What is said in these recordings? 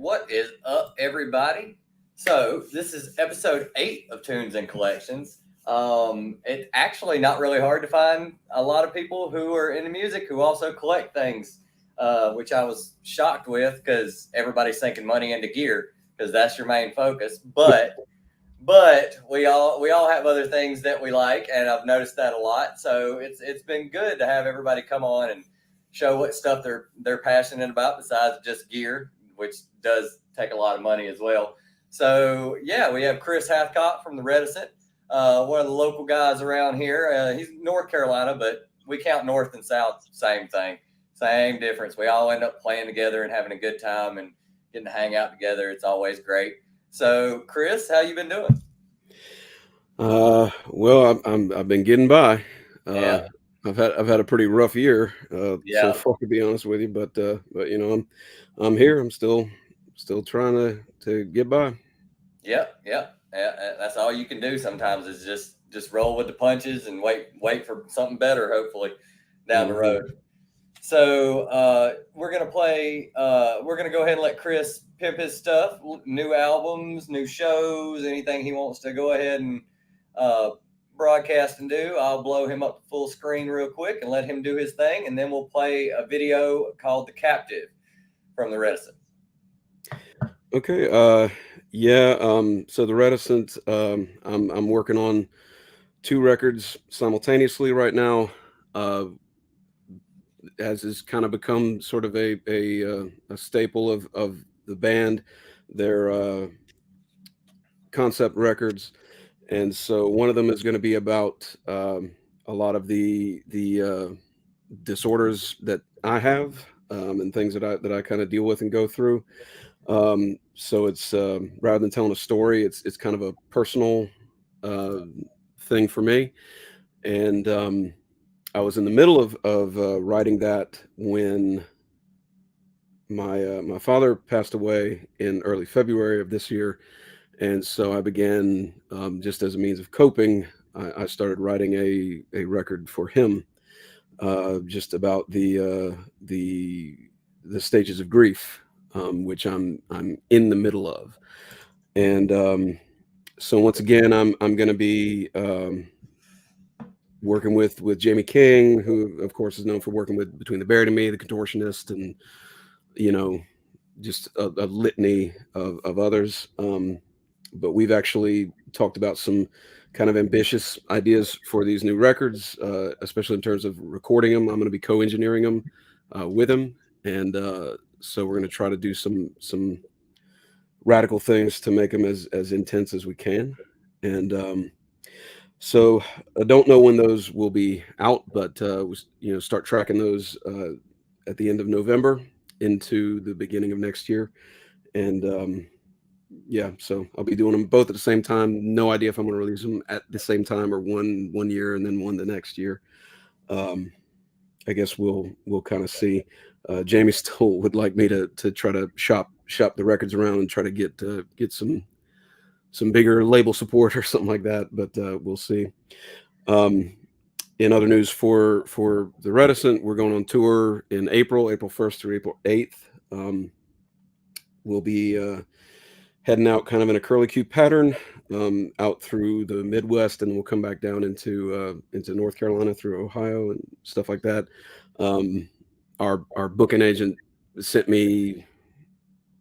What is up, everybody? So, this is episode 8 of Tunes and Collections. It's actually not really hard to find a lot of people who are into music who also collect things, which I was shocked with because everybody's sinking money into gear because that's your main focus. But we all have other things that we like, and I've noticed that a lot. So it's been good to have everybody come on and show what stuff they're passionate about besides just gear, which does take a lot of money as well. So yeah, we have Chris Hathcock from the Reticent, one of the local guys around here. He's North Carolina, but we count North and South same thing, same difference. We all end up playing together and having a good time and getting to hang out together. It's always great. So, Chris, how you been doing? I've been getting by. Yeah, I've had a pretty rough year so yeah, far, to be honest with you. But I'm here. I'm still trying to get by. yep. Yeah, that's all you can do sometimes is just roll with the punches and wait for something better, hopefully down the Hmm. road. So we're gonna play. We're gonna go ahead and let Chris pimp his stuff, new albums, new shows, anything he wants to go ahead and uh, broadcast and do. I'll blow him up to full screen real quick and let him do his thing, and then we'll play a video called "The Captive" from the Reticent. Okay. Yeah. So the Reticent. I'm working on two records simultaneously right now. Uh, as has kind of become sort of a staple of the band. Their concept records, and so one of them is going to be about a lot of the disorders that I have, and things that I kind of deal with and go through. So it's rather than telling a story, it's kind of a personal uh, thing for me. And I was in the middle of writing that when my father passed away in early February of this year, and so I began, just as a means of coping. I started writing a record for him, just about the stages of grief, which I'm in the middle of. And so once again, I'm going to be working with Jamie King, who of course is known for working with Between the Buried and Me, the Contortionist, and you know just a litany of others. But we've actually talked about some kind of ambitious ideas for these new records, especially in terms of recording them. I'm going to be co-engineering them with him, and so we're going to try to do some radical things to make them as intense as we can. And so I don't know when those will be out, but start tracking those at the end of November into the beginning of next year. And yeah, so I'll be doing them both at the same time. No idea if I'm going to release them at the same time or one year and then one the next year. Um, I guess we'll kind of see. Jamie still would like me to try to shop the records around and try to get some bigger label support or something like that, but we'll see. Um, in other news for the Reticent, we're going on tour in April 1st through April 8th. We'll be heading out kind of in a curlicue pattern, out through the Midwest, and we'll come back down into North Carolina through Ohio and stuff like that. Um, our booking agent sent me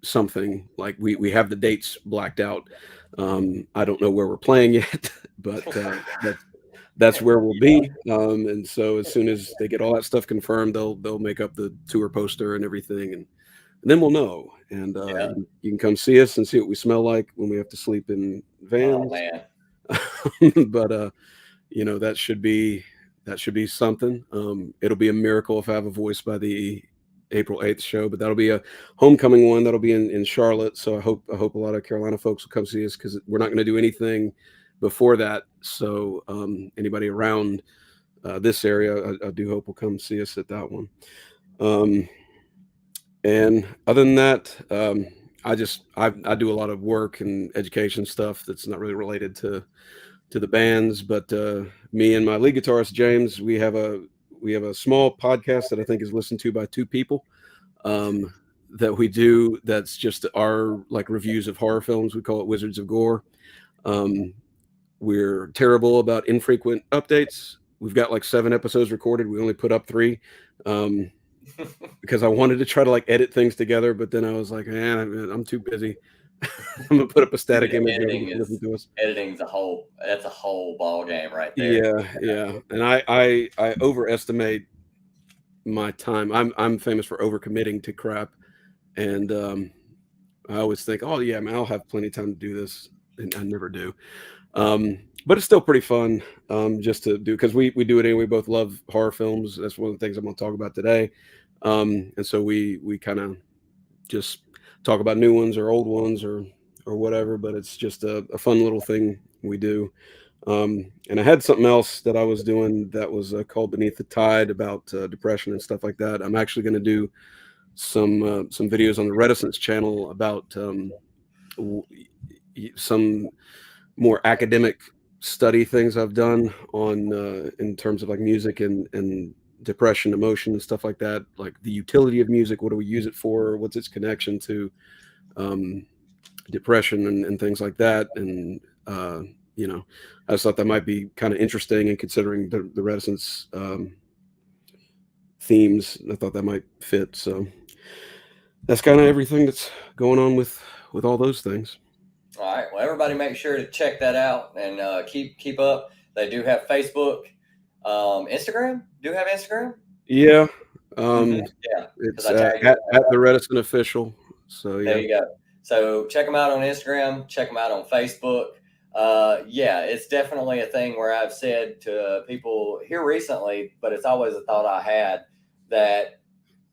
something like we have the dates blacked out. I don't know where we're playing yet, but that's where we'll be. And so as soon as they get all that stuff confirmed, they'll make up the tour poster and everything, and then we'll know. And Yeah. you can come see us and see what we smell like when we have to sleep in Oh vans. man. But that should be something. It'll be a miracle if I have a voice by the April 8th show, but that'll be a homecoming one. That'll be in Charlotte. So I hope a lot of Carolina folks will come see us because we're not going to do anything before that. So anybody around this area, I do hope will come see us at that one. Um, and other than that, I do a lot of work and education stuff that's not really related to the bands, but me and my lead guitarist James, we have a small podcast that I think is listened to by two people. Um, that we do that's just our like reviews of horror films. We call it Wizards of Gore. Um, we're terrible about infrequent updates. We've got like 7 episodes recorded. We only put up 3 um, because I wanted to try to like edit things together, but then I was like, man, I'm too busy. I'm gonna put up a static image. Nobody can listen to us. Editing's that's a whole ball game right there. Yeah. And I overestimate my time. I'm famous for overcommitting to crap, and I always think, oh yeah, man, I'll have plenty of time to do this, and I never do. But it's still pretty fun just to do because we do it anyway. We both love horror films. That's one of the things I'm going to talk about today. And so we kind of just talk about new ones or old ones or whatever. But it's just a fun little thing we do. And I had something else that I was doing that was called Beneath the Tide about depression and stuff like that. I'm actually going to do some videos on the Reticent channel about some more academic study things I've done on in terms of like music and depression, emotion, and stuff like that. Like the utility of music, what do we use it for? What's its connection to depression and things like that? And you know, I just thought that might be kind of interesting, and considering the Reticence themes, I thought that might fit. So that's kind of everything that's going on with all those things. All right. Well, everybody make sure to check that out and keep up. They do have Facebook, Instagram. Do you have Instagram? Yeah. Yeah. It's at the Reticent Official. So yeah. There you go. So check them out on Instagram. Check them out on Facebook. Yeah, it's definitely a thing where I've said to people here recently, but it's always a thought I had that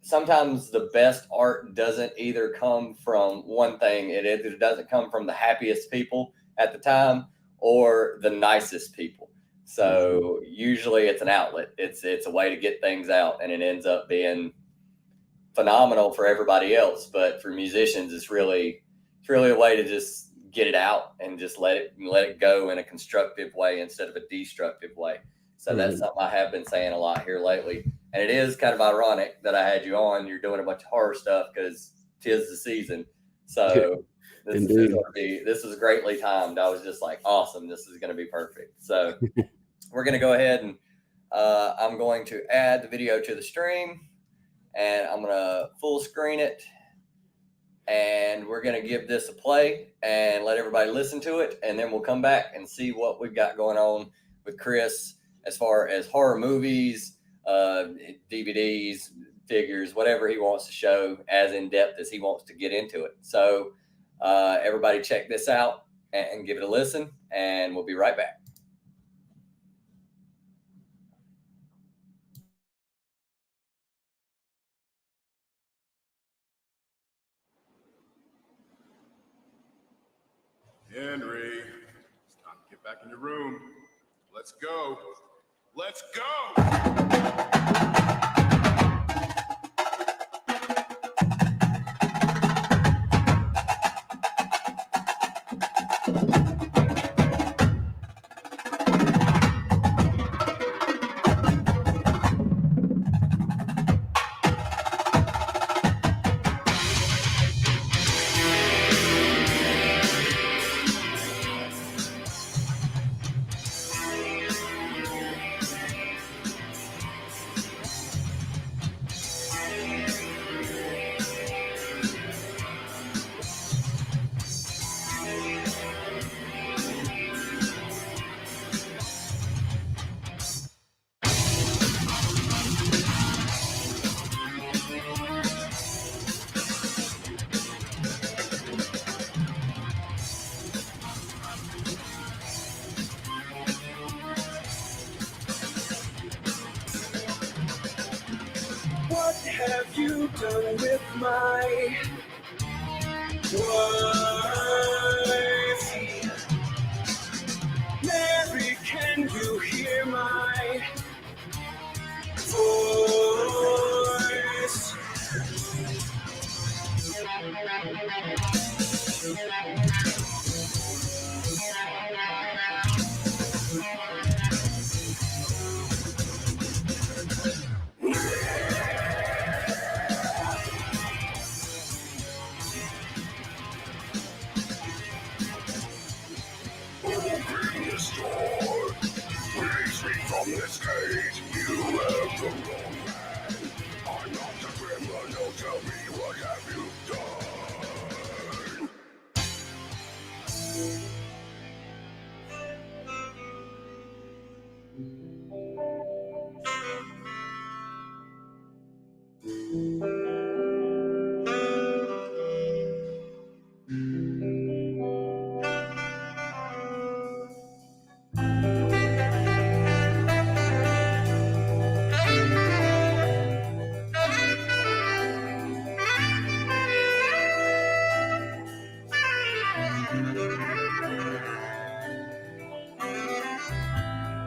sometimes the best art doesn't either come from one thing. It either doesn't come from the happiest people at the time or the nicest people. So usually it's an outlet. It's a way to get things out, and it ends up being phenomenal for everybody else. But for musicians, it's really a way to just get it out and just let it go in a constructive way instead of a destructive way. So that's something I have been saying a lot here lately. And it is kind of ironic that I had you on. You're doing a bunch of horror stuff because 'tis the season. So this is greatly timed. I was just like, awesome. This is going to be perfect. So we're going to go ahead and I'm going to add the video to the stream, and I'm going to full screen it. And we're going to give this a play and let everybody listen to it. And then we'll come back and see what we've got going on with Chris as far as horror movies, DVDs, figures, whatever he wants to show, as in depth as he wants to get into it. So everybody check this out and give it a listen, and we'll be right back. Henry, it's time to get back in your room. Let's go. Let's go! What have you done with my wife? Mary, can you hear my voice?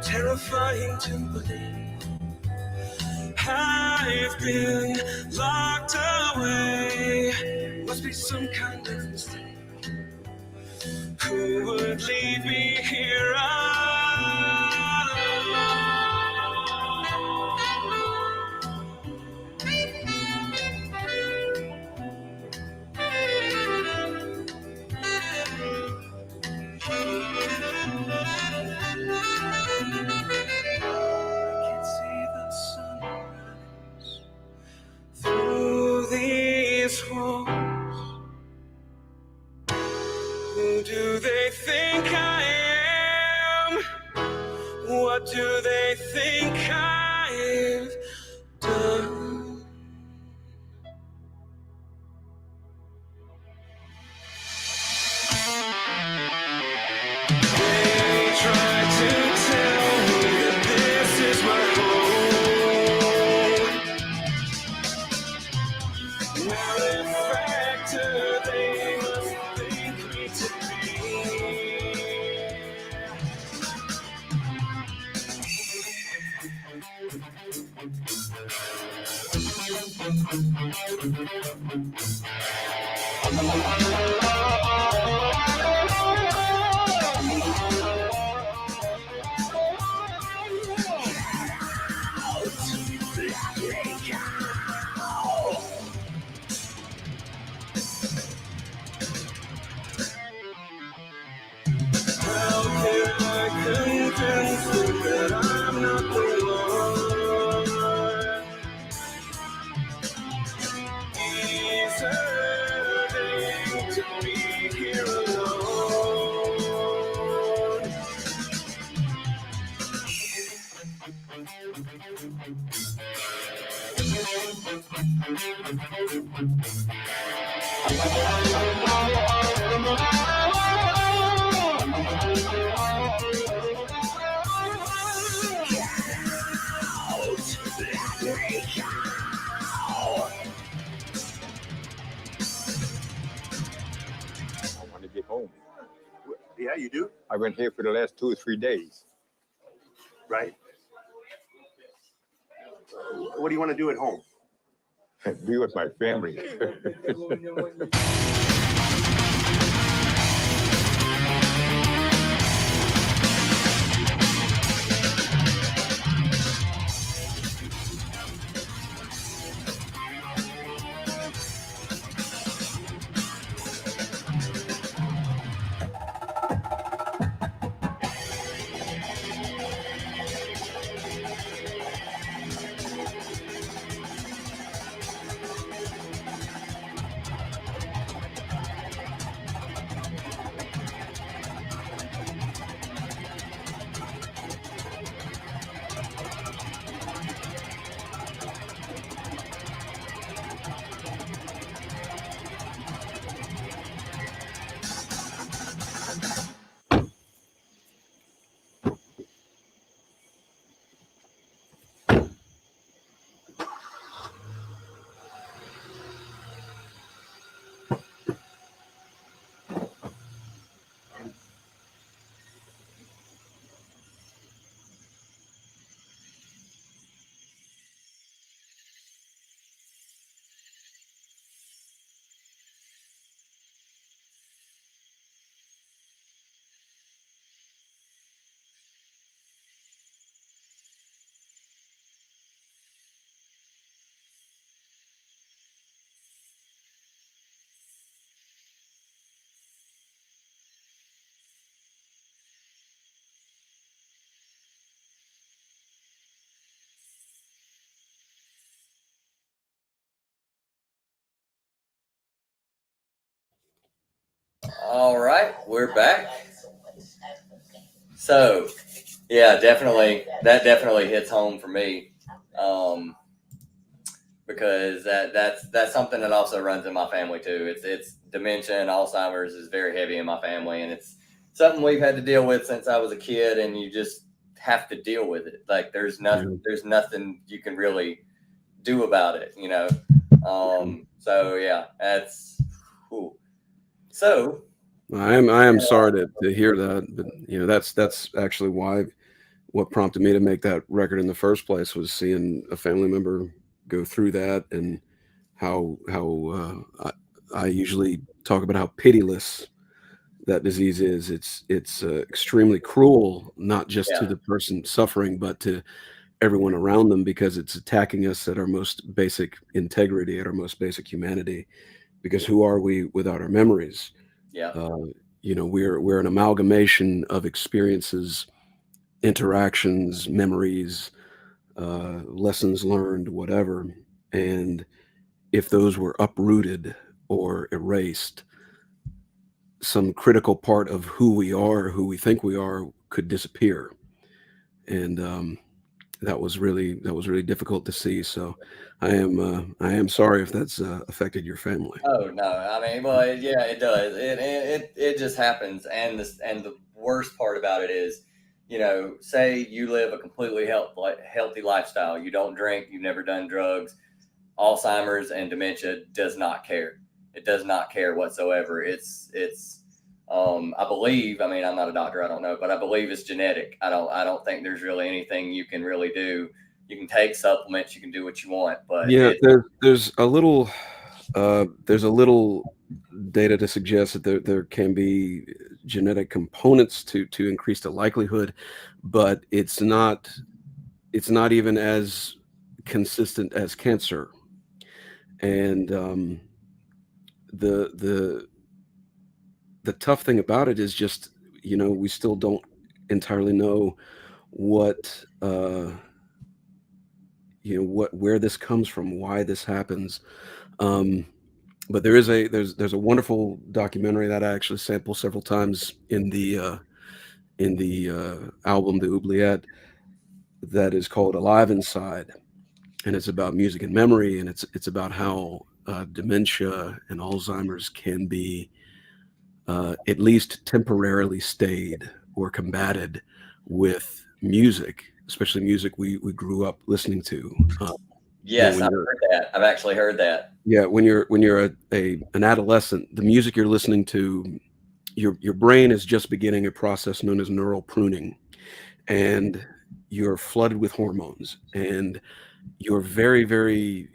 terrifying to believe. I've been locked away. Must be some kind of mistake. Who would leave me here through these walls? Who do they think I am? What do they think I've done? They try to tell me that this is my home. Now in fact, they must think me to be. How can I convince them that I'm not the one? Deserving to be here alone. I want to get home. Yeah, you do? I've been here for the last 2 or 3 days. Right. What do you want to do at home? Be with my family. All right, we're back. So, yeah, definitely, that definitely hits home for me, because that's something that also runs in my family too. It's dementia and Alzheimer's is very heavy in my family, and it's something we've had to deal with since I was a kid, and you just have to deal with it. Like there's nothing you can really do about it, you know. So yeah, that's cool. So I am sorry to hear that, but you know that's actually why what prompted me to make that record in the first place was seeing a family member go through that, and how I usually talk about how pitiless that disease is. It's extremely cruel, not just to Yeah. the person suffering, but to everyone around them, because it's attacking us at our most basic integrity, at our most basic humanity. Because who are we without our memories? Yeah. Uh, we're an amalgamation of experiences, interactions, memories, lessons learned, whatever. And if those were uprooted or erased, some critical part of who we are, who we think we are, could disappear. And that was really difficult to see. So I am sorry if that's affected your family. Oh no, I mean, well, yeah, it does. It just happens, and the worst part about it is, say you live a completely healthy lifestyle. You don't drink. You've never done drugs. Alzheimer's and dementia does not care. It does not care whatsoever. It's I believe. I mean, I'm not a doctor. I don't know, but I believe it's genetic. I don't think there's really anything you can really do. You can take supplements. You can do what you want, but Yeah, there's a little data to suggest that there can be genetic components to increase the likelihood, but it's not even as consistent as cancer. And the the the tough thing about it is just, we still don't entirely know what where this comes from, why this happens. Um, but there's a wonderful documentary that I actually sample several times in the album, the Oubliette, that is called Alive Inside, and it's about music and memory, and it's about how dementia and Alzheimer's can be at least temporarily stayed or combated with music, especially music we grew up listening to. yes, When I've you're heard that. I've actually heard that. Yeah, when you're an adolescent, the music you're listening to, your brain is just beginning a process known as neural pruning, and you're flooded with hormones, and you're very, very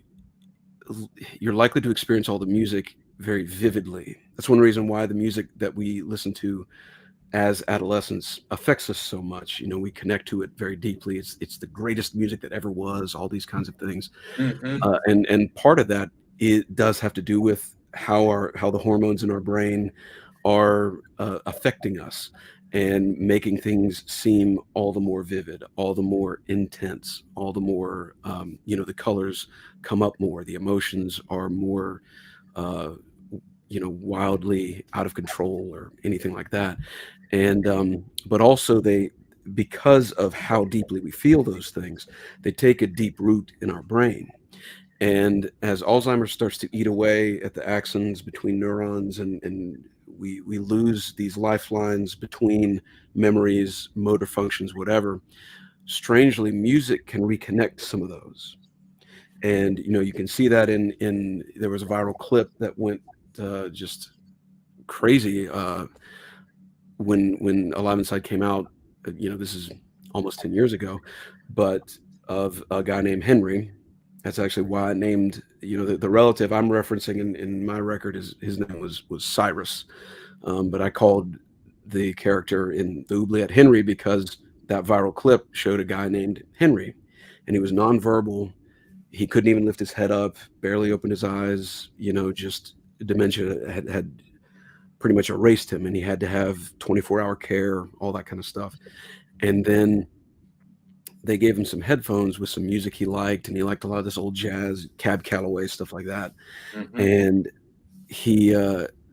you're likely to experience all the music very vividly. That's one reason why the music that we listen to as adolescents affects us so much. We connect to it very deeply. It's the greatest music that ever was. All these kinds of things, Hmm. and part of that, it does have to do with how the hormones in our brain are affecting us and making things seem all the more vivid, all the more intense, all the more the colors come up more, the emotions are more uh, wildly out of control or anything like that. And but also, because of how deeply we feel those things, they take a deep root in our brain. And as Alzheimer's starts to eat away at the axons between neurons, and we lose these lifelines between memories, motor functions, whatever, strangely, music can reconnect some of those. And you can see that in there was a viral clip that went just crazy when Alive Inside came out. This is almost 10 years ago, but of a guy named Henry. That's actually why I named, the relative I'm referencing in my record, is his name was Cyrus. But I called the character in the Oubliette Henry because that viral clip showed a guy named Henry, and he was nonverbal. He couldn't even lift his head up, barely opened his eyes. Just dementia had pretty much erased him, and he had to have 24-hour care, all that kind of stuff. And then they gave him some headphones with some music he liked, and he liked a lot of this old jazz, Cab Calloway, stuff like that. Hmm. And he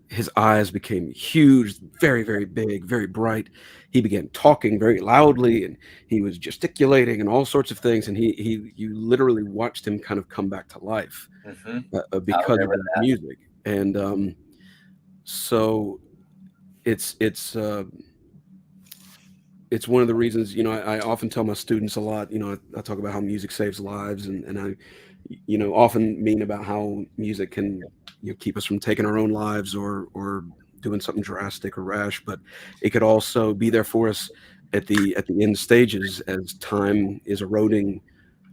his eyes became huge, very, very big, very bright. He began talking very loudly, and he was gesticulating and all sorts of things. And you literally watched him kind of come back to life Hmm. I because of remember that that. music. And so it's one of the reasons, I often tell my students a lot. I talk about how music saves lives, and I often mean about how music can keep us from taking our own lives, or doing something drastic or rash, but it could also be there for us at the end stages, as time is eroding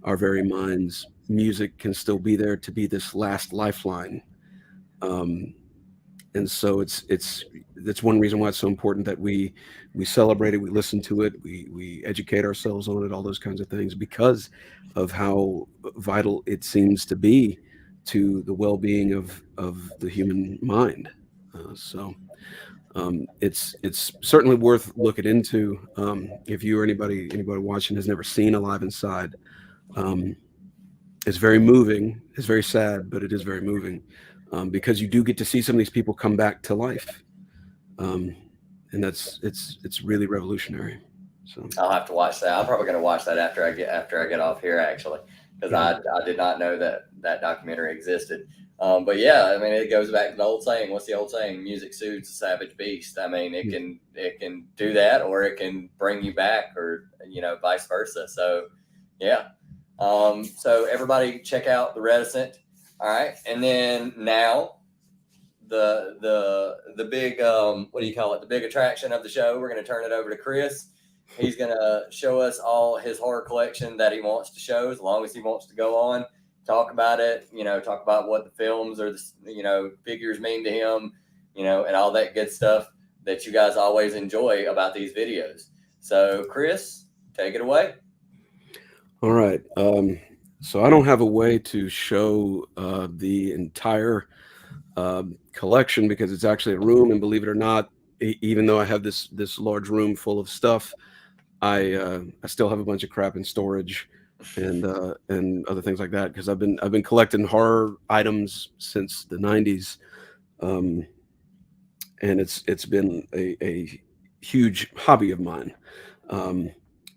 our very minds, music can still be there to be this last lifeline. And so that's one reason why it's so important that we celebrate it, we listen to it, we educate ourselves on it, all those kinds of things, because of how vital it seems to be to the well-being of the human mind. So it's certainly worth looking into. If you or anybody watching has never seen Alive Inside, it's very moving. It's very sad, but it is very moving, because you do get to see some of these people come back to life, and it's really revolutionary. So I'll have to watch that. I'm probably going to watch that after I get off here, actually, because I did not know that documentary existed. But yeah, I mean, it goes back to the old saying. What's the old saying? Music soothes a savage beast. I mean, it can do that, or it can bring you back, or vice versa. So yeah. So everybody check out the Reticent. All right, and then now the big what do you call it? The big attraction of the show. We're going to turn it over to Chris. He's going to show us all his horror collection that he wants to show, as long as he wants to go on, talk about it, talk about what the films or the, figures mean to him, and all that good stuff that you guys always enjoy about these videos. So Chris, take it away. all right. So I don't have a way to show the entire collection, because it's actually a room, and believe it or not, even though I have this large room full of stuff, I still have a bunch of crap in storage and other things like that, because I've been collecting horror items since the 90s, and it's been a huge hobby of mine.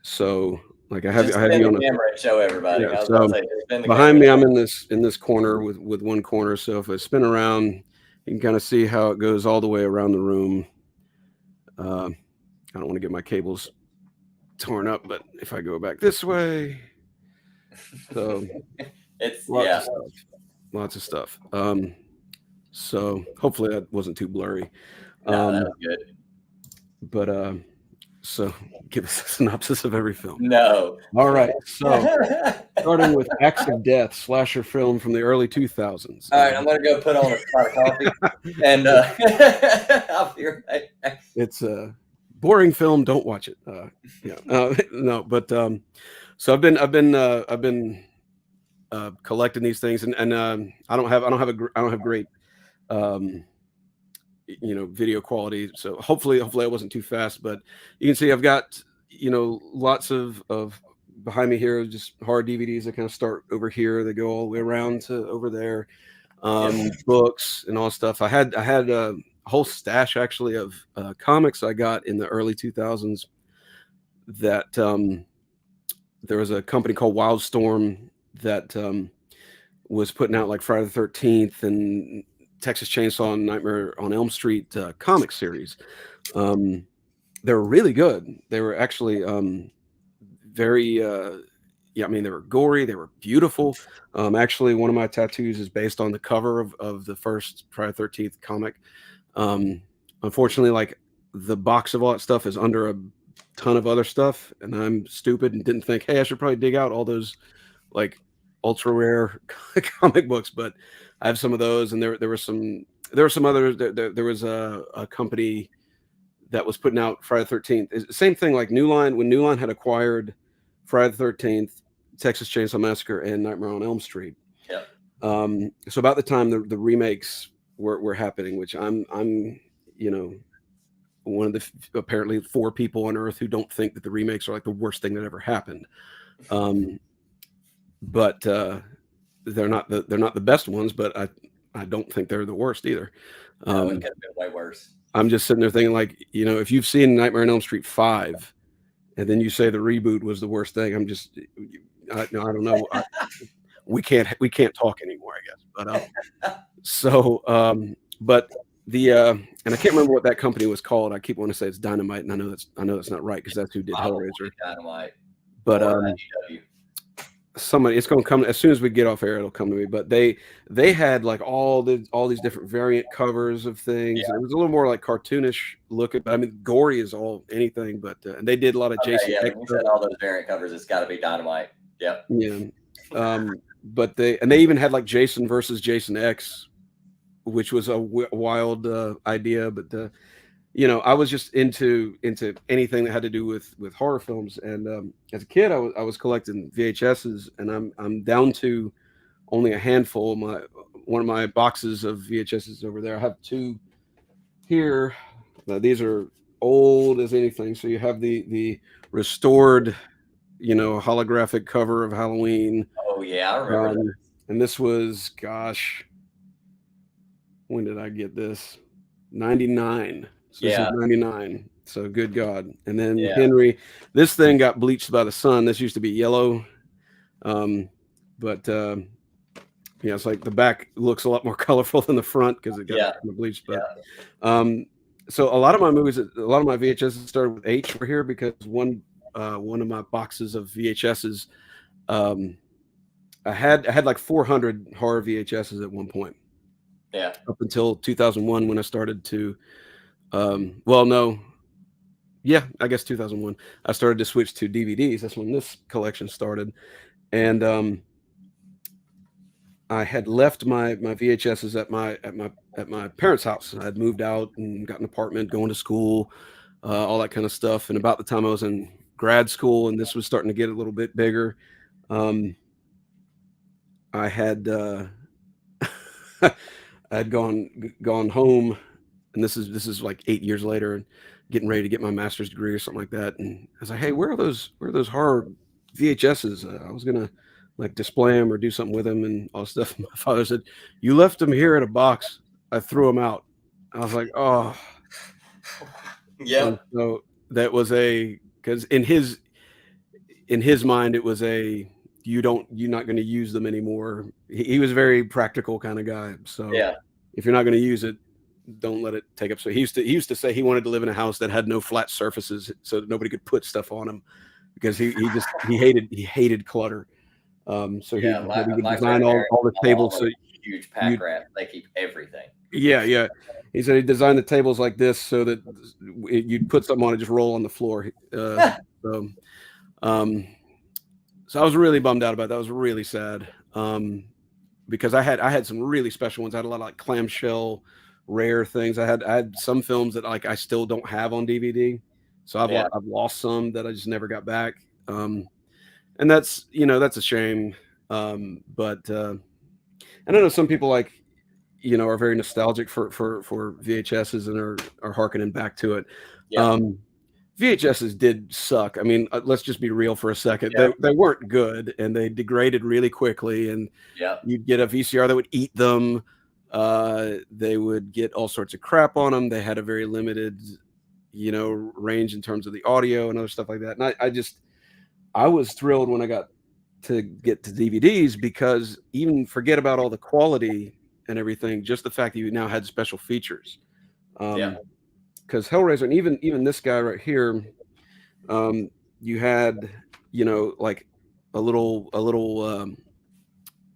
So like I have you on the camera and show everybody. Yeah, I was so about to say, behind me, I'm in this corner with one corner. So if I spin around, you can kind of see how it goes all the way around the room. I don't want to get my cables torn up, but if I go back this way, so it's lots of stuff. So hopefully that wasn't too blurry. No, that was good. But so give us a synopsis of every film. No. All right. So starting with Acts of Death, slasher film from the early 2000s. All right, I'm gonna go put on a pot of coffee, and I'll be right back. It's a boring film. Don't watch it. No, but so I've been collecting these things, and I don't have great video quality. So hopefully I wasn't too fast, but you can see I've got lots of behind me here, just horror DVDs that kind of start over here. They go all the way around to over there. Books and all stuff. I had a whole stash actually of comics I got in the early 2000s that there was a company called Wildstorm that was putting out like Friday the 13th and Texas Chainsaw and Nightmare on Elm Street comic series. They were really good. They were actually very they were gory, they were beautiful. Actually, one of my tattoos is based on the cover of the first Friday the 13th comic. Unfortunately, like the box of all that stuff is under a ton of other stuff, and I'm stupid and didn't think, hey, I should probably dig out all those like ultra rare comic books, but I have some of those, and there were some others. There was a company that was putting out Friday the 13th. Same thing like New Line, when New Line had acquired Friday the 13th, Texas Chainsaw Massacre, and Nightmare on Elm Street. Yep. So about the time the remakes were happening, which I'm one of the apparently 4 people on earth who don't think that the remakes are like the worst thing that ever happened. But they're not the best ones, but I don't think they're the worst either. It could have been way worse. I'm just sitting there thinking, like, if you've seen Nightmare on Elm Street 5, and then you say the reboot was the worst thing, I don't know. We can't talk anymore, I guess. But but the and I can't remember what that company was called. I keep wanting to say it's Dynamite, and I know that's not right, because that's who did Hellraiser. Dynamite. But somebody, it's going to come as soon as we get off air, it'll come to me. But they had like all these different variant covers of things, and it was a little more like cartoonish looking. But I mean, gory is all anything. But and they did a lot of Okay, Jason yeah, X when you stuff. said all those variant covers, it's got to be Dynamite. Yep. Yeah. But they even had like Jason versus Jason X, which was a wild idea. But you know, I was just into anything that had to do with horror films. And as a kid, I was collecting VHSs, and I'm down to only a handful. One of my boxes of VHSs over there. I have two here. These are old as anything. So you have the restored, you know, holographic cover of Halloween. Oh yeah, I remember that. And this was, gosh, when did I get this? 99. So this is 99. So good God. And then Henry, this thing got bleached by the sun. This used to be yellow. But yeah, it's like the back looks a lot more colorful than the front because it got bleached. But so a lot of my movies, a lot of my VHSs started with H for here because one of my boxes of VHSs, I had like 400 horror VHSs at one point. Yeah. Up until 2001 when I started to, well, no. Yeah, I guess 2001. I started to switch to DVDs. That's when this collection started. And I had left my VHSs at my parents' house. I had moved out and got an apartment, going to school, all that kind of stuff. And about the time I was in grad school and this was starting to get a little bit bigger, I had I'd gone home, and this is like 8 years later, and getting ready to get my master's degree or something like that. And I was like, hey, where are those horror VHSs? I was gonna like display them or do something with them and all stuff. My father said, you left them here in a box. I threw them out. I was like, oh, yeah. So that was because in his mind it was you're not going to use them anymore. He was a very practical kind of guy. So if you're not going to use it, don't let it take up. So he used to say he wanted to live in a house that had no flat surfaces so that nobody could put stuff on him because he hated clutter. So he would design all the tables. So huge pack rat. They keep everything. Yeah. He said he designed the tables like this so that you'd put something on it, just roll on the floor. So I was really bummed out about that. I was really sad because I had some really special ones. I had a lot of like clamshell, rare things. I had some films that like I still don't have on DVD. So I've lost some that I just never got back. And that's a shame. But I know some people like are very nostalgic for VHSs and are harkening back to it. VHSs did suck. I mean, let's just be real for a second. They weren't good, and they degraded really quickly. And you'd get a VCR that would eat them. They would get all sorts of crap on them. They had a very limited, range in terms of the audio and other stuff like that. And I was thrilled when I got to get to DVDs because even forget about all the quality and everything, just the fact that you now had special features. Because Hellraiser, and even this guy right here, you had like a little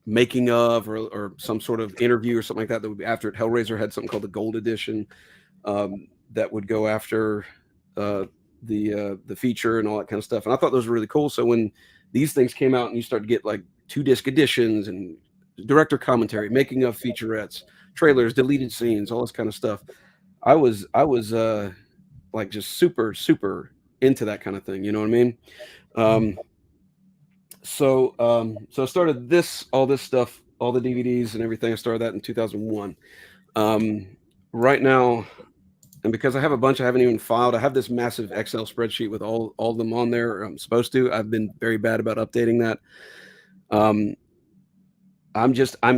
making of or some sort of interview or something like that would be after it. Hellraiser had something called the Gold Edition that would go after the feature and all that kind of stuff. And I thought those were really cool. So when these things came out and you start to get like 2-disc editions and director commentary, making of featurettes, trailers, deleted scenes, all this kind of stuff, I was like just super into that kind of thing. You know what I mean? So I started all this stuff, all the DVDs and everything. I started that in 2001. Right now, and because I have a bunch I haven't even filed, I have this massive Excel spreadsheet with all of them on there. I'm supposed to. I've been very bad about updating that. I'm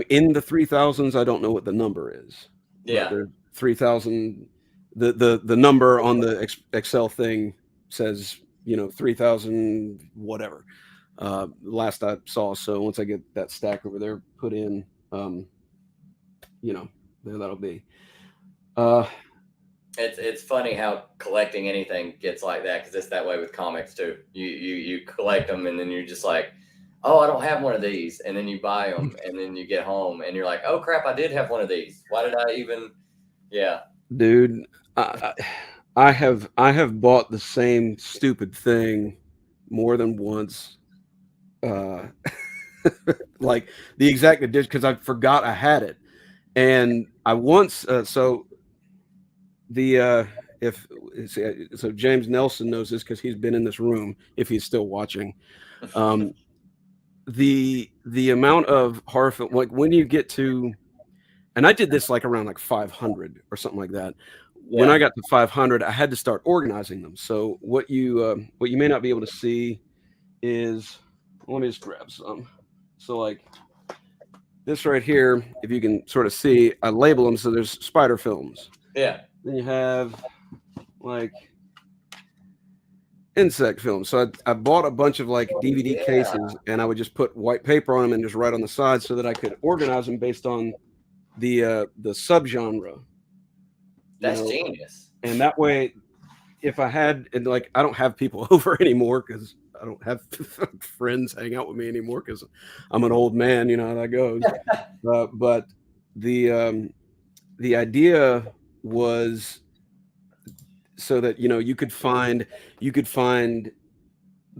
in the 3000s. I don't know what the number is. Yeah. 3,000. The number on the Excel thing says 3,000 whatever. Last I saw. So once I get that stack over there put in, there that'll be. It's funny how collecting anything gets like that because it's that way with comics too. You collect them and then you're just like, oh, I don't have one of these, and then you buy them, and then you get home, and you're like, oh crap, I did have one of these. Why did I even? Yeah. Dude, I have bought the same stupid thing more than once. Like the exact edition, because I forgot I had it. And I once so the if so James Nelson knows this because he's been in this room if he's still watching. Um the amount of horror film, like when you get to, and I did this like around like 500 or something like that. When Yeah. I got to 500, I had to start organizing them. So what you may not be able to see is, let me just grab some. So like this right here, if you can sort of see, I label them. So there's spider films. Yeah. Then you have like insect films. So I bought a bunch of like DVD Yeah. cases, and I would just put white paper on them and just write on the side so that I could organize them based on the subgenre. That's genius. And that way, if I had, and like I don't have people over anymore because I don't have friends hang out with me anymore because I'm an old man. You know how that goes. But the idea was so that you could find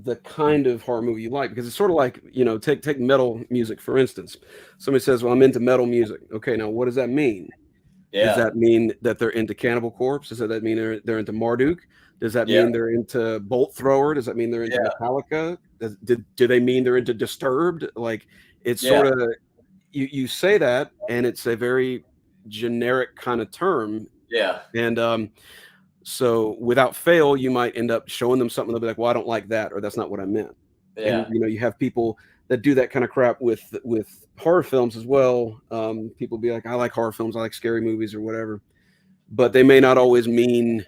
the kind of horror movie you like, because it's sort of like take metal music for instance. Somebody says, well, I'm into metal music. Okay, now what does that mean? Yeah. Does that mean that they're into Cannibal Corpse? Does that mean they're into Marduk? Does that mean they're into Bolt Thrower? Does that mean they're into Metallica? Do they mean they're into Disturbed? Like it's sort of you say that, and it's a very generic kind of term. Yeah. And so without fail, you might end up showing them something. They'll be like, well, I don't like that, or that's not what I meant. Yeah. And you have people that do that kind of crap with horror films as well. People be like, I like horror films, I like scary movies or whatever, but they may not always mean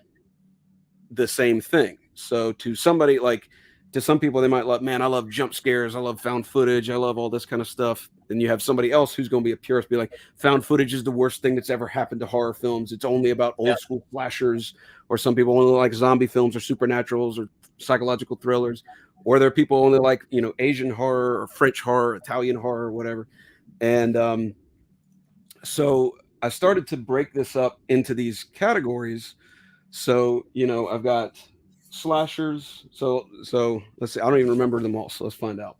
the same thing. So to somebody like, to some people, they might love, man, I love jump scares, I love found footage, I love all this kind of stuff. And you have somebody else who's going to be a purist, be like, found footage is the worst thing that's ever happened to horror films. It's only about old school slashers. Or some people only like zombie films or supernaturals or psychological thrillers. Or there are people only like, Asian horror or French horror, Italian horror, or whatever. And so I started to break this up into these categories. So, I've got slashers. So let's see. I don't even remember them all. So let's find out.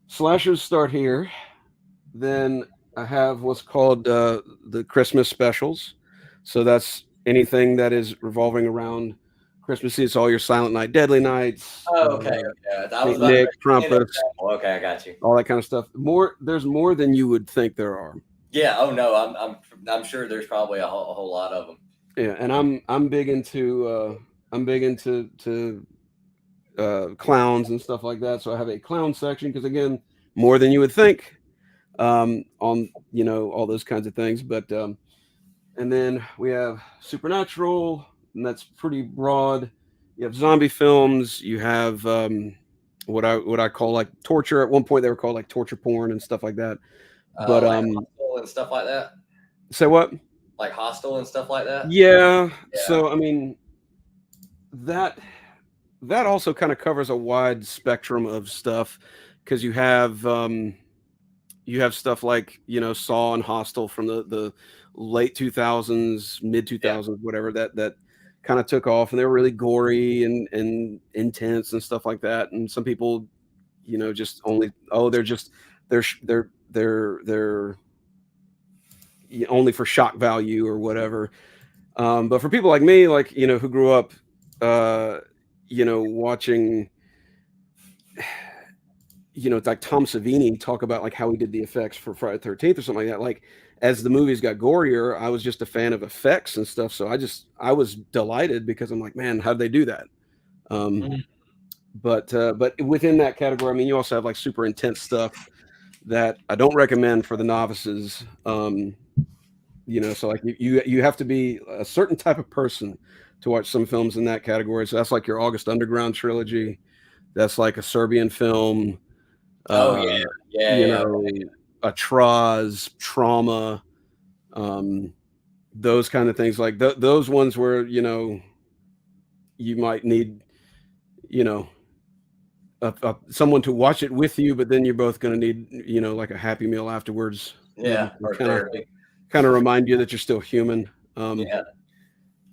Slashers start here. Then I have what's called the Christmas specials. So that's anything that is revolving around Christmas. It's all your Silent Night, Deadly Nights. Oh, okay. Yeah. I was Nick, Krampus, okay, I got you. all that kind of stuff. There's more than you would think there are. Yeah. Oh no, I'm sure there's probably a whole lot of them. Yeah, and I'm big into clowns and stuff like that. So I have a clown section because, again, more than you would think on all those kinds of things. But and then we have supernatural, and that's pretty broad. You have zombie films. You have what I call like torture. At one point, they were called like torture porn and stuff like that. But like Hostel and stuff like that. Say what? Like Hostel and stuff like that. Yeah. So I mean, that also kind of covers a wide spectrum of stuff, because you have stuff like Saw and Hostel from the late 2000s, mid 2000s, whatever, that kind of took off, and they were really gory and intense and stuff like that. And some people just only they're only for shock value or whatever. But for people like me, like who grew up watching it's like Tom Savini talk about like how he did the effects for Friday the 13th or something like that. Like as the movies got gorier, I was just a fan of effects and stuff. So I was delighted, because I'm like, man, how'd they do that? But within that category, I mean, you also have like super intense stuff that I don't recommend for the novices. So like you have to be a certain type of person to watch some films in that category. So that's like your August Underground trilogy. That's like a Serbian film. Atraz, Trauma, those kind of things, like those ones where you might need someone to watch it with you, but then you're both going to need, you know, like a Happy Meal afterwards. Yeah, or therapy. Kind of remind you that you're still human. Yeah.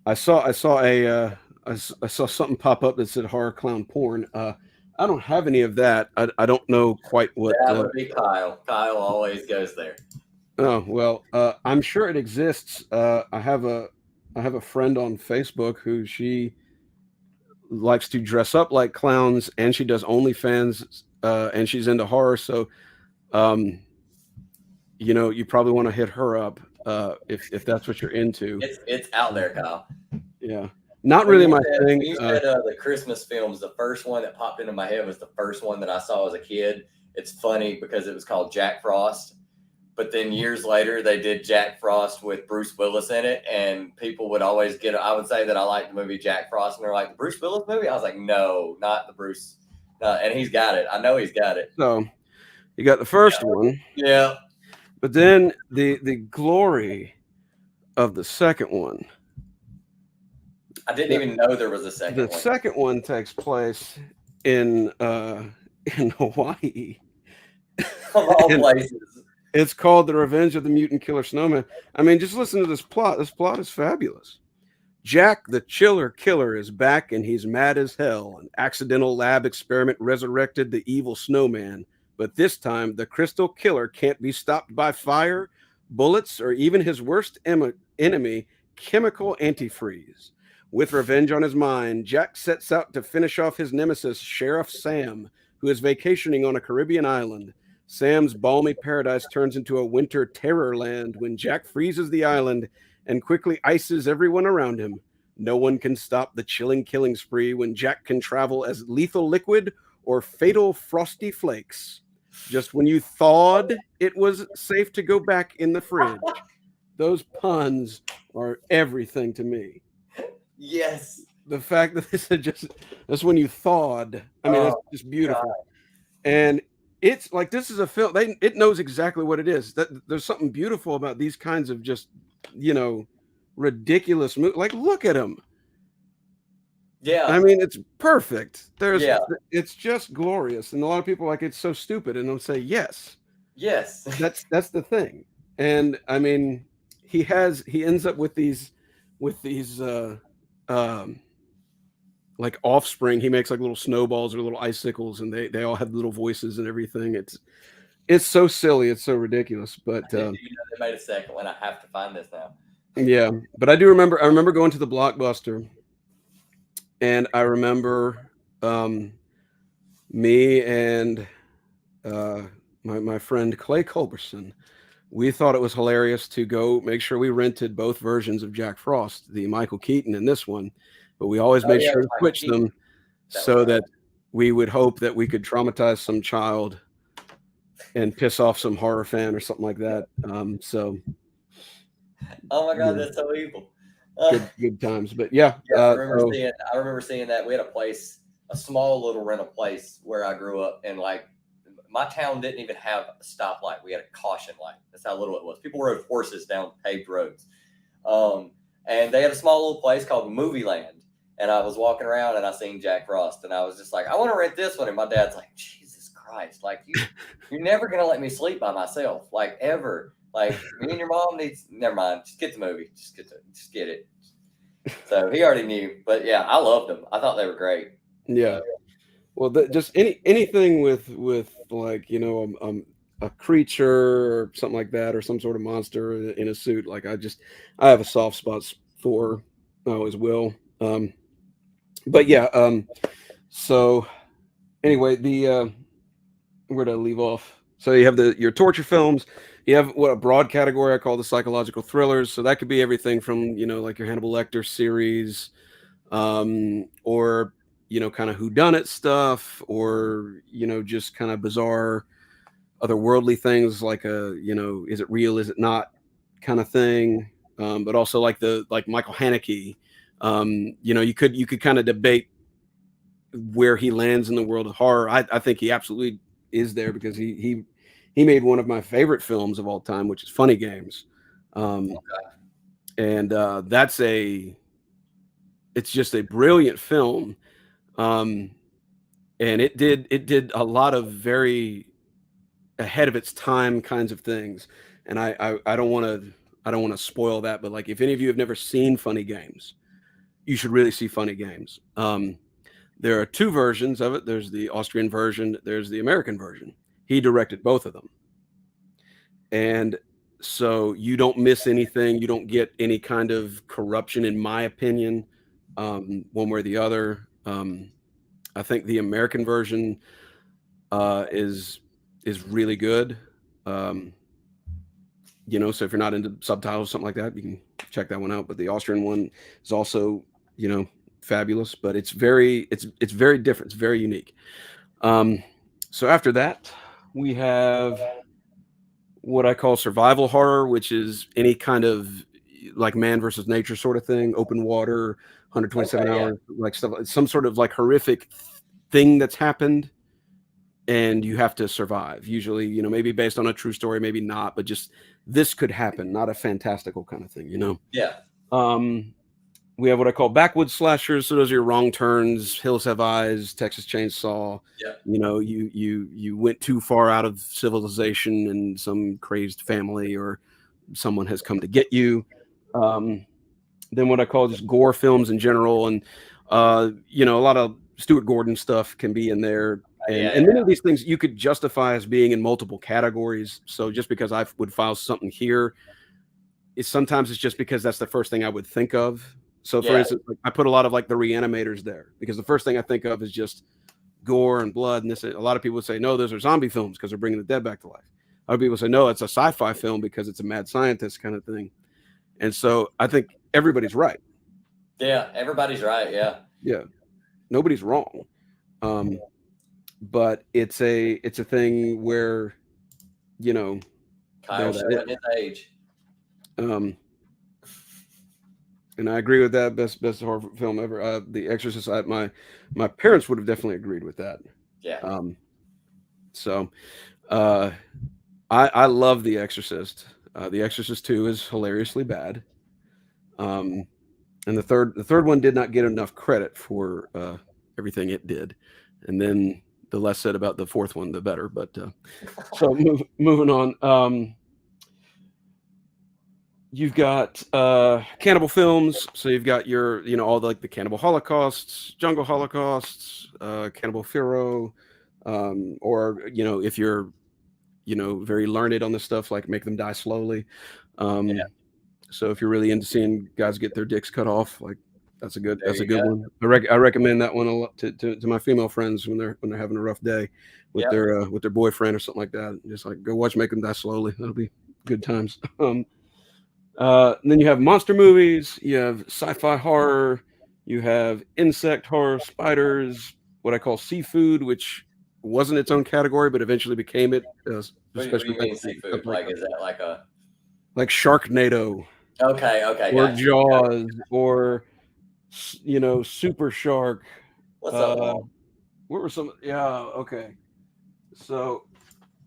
I saw I saw something pop up that said horror clown porn. I don't have any of that. I don't know quite what. That would be Kyle. Kyle always goes there. Oh well, I'm sure it exists. I have a friend on Facebook who she likes to dress up like clowns, and she does OnlyFans, and she's into horror. So, you know, you probably want to hit her up if that's what you're into. It's out there, Kyle. Yeah, not really my thing. You said the Christmas films. The first one that popped into my head was the first one that I saw as a kid. It's funny because it was called Jack Frost. But then years later, they did Jack Frost with Bruce Willis in it, and people would always I would say that I like the movie Jack Frost, and they're like, the Bruce Willis movie? I was like, no, not the Bruce. And he's got it. I know he's got it. So you got the first one. Yeah. But then the glory of the second one. I didn't even know there was a second one. The second one takes place in Hawaii. Of all places. It's called The Revenge of the Mutant Killer Snowman. I mean, just listen to this plot. This plot is fabulous. Jack the Chiller Killer is back and he's mad as hell. An accidental lab experiment resurrected the evil snowman. But this time, the Crystal Killer can't be stopped by fire, bullets, or even his worst enemy, chemical antifreeze. With revenge on his mind, Jack sets out to finish off his nemesis, Sheriff Sam, who is vacationing on a Caribbean island. Sam's balmy paradise turns into a winter terror land when Jack freezes the island and quickly ices everyone around him. No one can stop the chilling killing spree when Jack can travel as lethal liquid or fatal frosty flakes. Just when you thought it was safe to go back in the fridge. Those puns are everything to me. Yes. The fact that this is that's when you thawed. I mean, that's just beautiful. God. And it's like, this is a film. It knows exactly what it is. That there's something beautiful about these kinds of just, you know, ridiculous movies. Like, look at them. Yeah. I mean, it's perfect. It's just glorious. And a lot of people are like, it's so stupid. And they'll say, yes. Yes. That's the thing. And I mean, he ends up with these like offspring. He makes like little snowballs or little icicles, and they all have little voices and everything. It's so silly, it's so ridiculous. But they made a second one. I have to find this now. Yeah, but I remember going to the Blockbuster, and I remember me and my friend Clay Culberson, we thought it was hilarious to go make sure we rented both versions of Jack Frost, the Michael Keaton and this one. But we always made sure to switch them so that we would hope that we could traumatize some child and piss off some horror fan or something like that. Oh my God, that's so evil. Good times. But yeah, I remember seeing that. We had a small little rental place where I grew up, and like my town didn't even have a stoplight. We had a caution light. That's how little it was. People rode horses down paved roads. And they had a small little place called Movie Land. And I was walking around and I seen Jack Frost, and I was just like, I want to rent this one. And my dad's like, Jesus Christ, like you're never gonna let me sleep by myself, like ever. Like me and your mom never mind. Just get the movie. Just get it. So he already knew, but yeah, I loved them. I thought they were great. Yeah. Well, just anything with like, you know, a creature or something like that, or some sort of monster in a suit. Like I have a soft spot for, I always will. But yeah, so anyway, where did I leave off? So you have your torture films. You have a broad category I call the psychological thrillers. So that could be everything from, you know, like your Hannibal Lecter series, or, you know, kind of whodunit stuff, or, you know, just kind of bizarre otherworldly things like you know, is it real, is it not kind of thing. But also like Michael Haneke. You know, you could kind of debate where he lands in the world of horror. I think he absolutely is there, because he made one of my favorite films of all time, which is Funny Games. And it's just a brilliant film. and it did a lot of very ahead of its time kinds of things. And I don't want to spoil that, but like if any of you have never seen Funny Games, you should really see Funny Games. There are two versions of it. There's the Austrian version, there's the American version. He directed both of them. And so you don't miss anything. You don't get any kind of corruption, in my opinion, one way or the other. I think the American version is really good. You know, so if you're not into subtitles, something like that, you can check that one out. But the Austrian one is also, you know, fabulous. But it's very different. It's very unique. So after that, we have what I call survival horror, which is any kind of like man versus nature sort of thing, open water, 127 Okay, yeah. hours, like stuff, some sort of like horrific thing that's happened, and you have to survive. Usually, you know, maybe based on a true story, maybe not, but just this could happen, not a fantastical kind of thing, you know? Yeah. We have what I call backwoods slashers. So those are your Wrong Turns, Hills Have Eyes, Texas Chainsaw. Yeah. You know, you went too far out of civilization and some crazed family or someone has come to get you. Then what I call just gore films in general. And, you know, a lot of Stuart Gordon stuff can be in there. And many of these things you could justify as being in multiple categories. So just because I would file something here, sometimes it's just because that's the first thing I would think of. So for instance, like, I put a lot of like the Reanimators there because the first thing I think of is just gore and blood. And this, a lot of people would say, no, those are zombie films because they're bringing the dead back to life. Other people say, no, it's a sci-fi film because it's a mad scientist kind of thing. And so I think everybody's right. Yeah, everybody's right. Yeah. Yeah. Nobody's wrong. But it's a thing where, you know, Kyle showing his age. And I agree with that. Best horror film ever. The Exorcist. My parents would have definitely agreed with that. Yeah. So, I love The Exorcist. The Exorcist 2 is hilariously bad. And the third one did not get enough credit for everything it did. And then the less said about the fourth one, the better. But so moving on. You've got cannibal films, so you've got your, you know, all the, like the Cannibal Holocausts, Jungle Holocausts, Cannibal Pharaoh, or, you know, if you're, you know, very learned on this stuff, like Make Them Die Slowly. So if you're really into seeing guys get their dicks cut off, like that's a good one. I recommend that one a lot to my female friends when they're having a rough day with their boyfriend or something like that. Just like go watch Make Them Die Slowly. That'll be good times. Then you have monster movies, you have sci-fi horror, you have insect horror, spiders, what I call seafood, which wasn't its own category, but eventually became it. What do you mean seafood? Like, is that like Sharknado? Okay. Or gotcha. Jaws, or, you know, Super Shark. What's up? What were some? Yeah, okay. So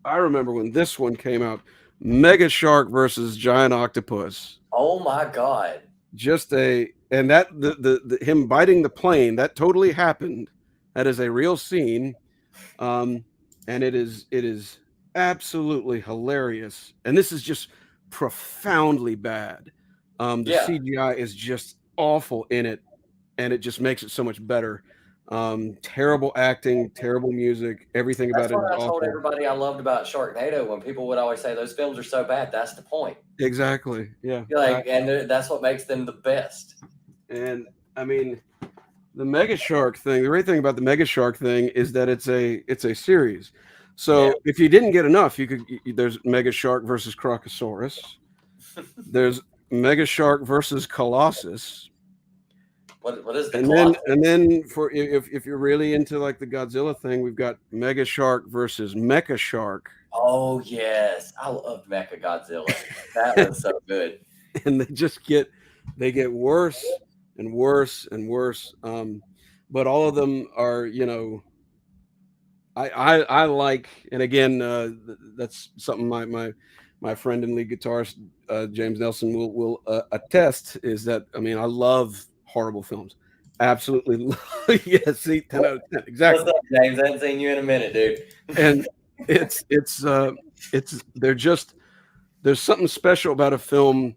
I remember when this one came out. Mega Shark versus Giant Octopus. Oh my God! And that the him biting the plane, that totally happened. That is a real scene, and it is absolutely hilarious. And this is just profoundly bad. The CGI is just awful in it, and it just makes it so much better. Terrible acting, terrible music, everything about it. That's what I told everybody I loved about Sharknado. When people would always say those films are so bad, that's the point. Exactly. Yeah. And that's what makes them the best. And I mean, the Mega Shark thing. The great thing about the Mega Shark thing is that it's a series. So if you didn't get enough, there's Mega Shark versus Crocosaurus. There's Mega Shark versus Colossus. What is the and then for if you're really into like the Godzilla thing, we've got Mega Shark versus Mecha Shark. Oh yes, I love Mecha Godzilla. That was so good. And they get worse and worse and worse. But all of them are, you know, I like, and again, that's something my friend and lead guitarist James Nelson will attest, is that, I mean, I love horrible films. Absolutely. Yes, see, 10 out of 10. Exactly. James, I haven't seen you in a minute, dude. And it's there's something special about a film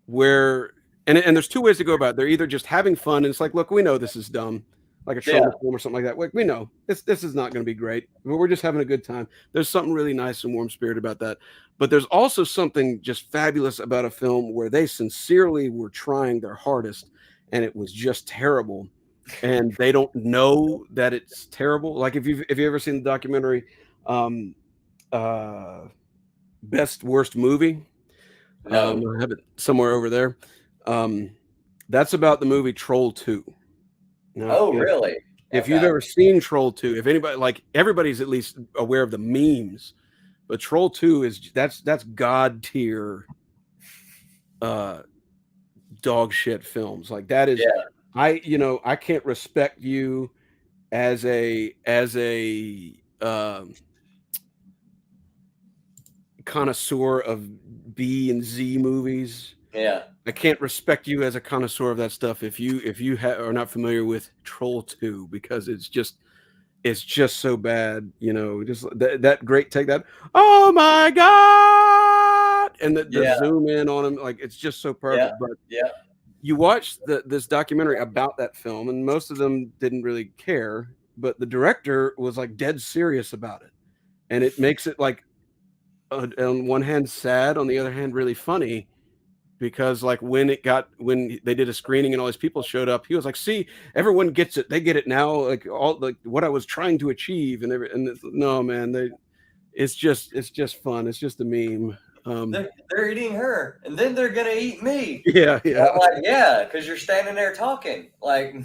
where and there's two ways to go about it. They're either just having fun and it's like, look, we know this is dumb, like a trauma film or something like that. Like, we know this is not going to be great, but we're just having a good time. There's something really nice and warm spirited about that. But there's also something just fabulous about a film where they sincerely were trying their hardest and it was just terrible. And they don't know that it's terrible. Like if you ever seen the documentary Best Worst Movie, No. I have it somewhere over there. That's about the movie Troll 2. Now, Oh, really? If you've ever seen Troll 2, if anybody, like, everybody's at least aware of the memes, but Troll 2 is that's god tier dog shit films. Like, that is I can't respect you as a connoisseur of B and Z movies. Yeah. I can't respect you as a connoisseur of that stuff if you are not familiar with Troll 2, because it's just so bad, just that great take, that oh my god, and the zoom in on him, like, it's just so perfect. But you watch this documentary about that film, and most of them didn't really care, but the director was like dead serious about it, and it makes it like on one hand sad, on the other hand really funny, because like when they did a screening and all these people showed up, he was like, see, everyone gets it, they get it now, like all like what I was trying to achieve, and no, man, it's just fun, it's just a meme. They're eating her, and then they're gonna eat me. Yeah. I'm like, because you're standing there talking. Like,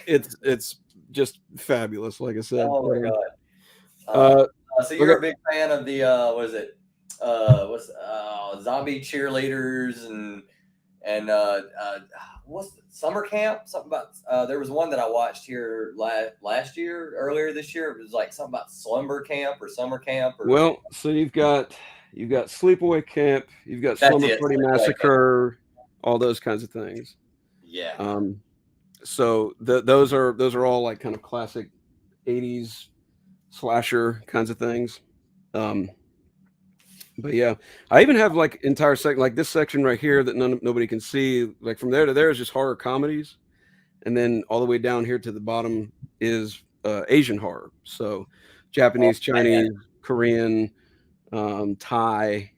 it's just fabulous, like I said. Oh my god. So you're a big fan of the zombie cheerleaders and what's summer camp? Something about there was one that I watched here earlier this year. It was like something about slumber camp or summer camp. Well, so you've got Sleepaway Camp, you've got Slumber Party Massacre, all those kinds of things. Yeah. So those are all like kind of classic 80s slasher kinds of things. But yeah, I even have like entire section, like this section right here that nobody can see. Like from there to there is just horror comedies, and then all the way down here to the bottom is Asian horror. So Japanese, Chinese, Korean, Thai,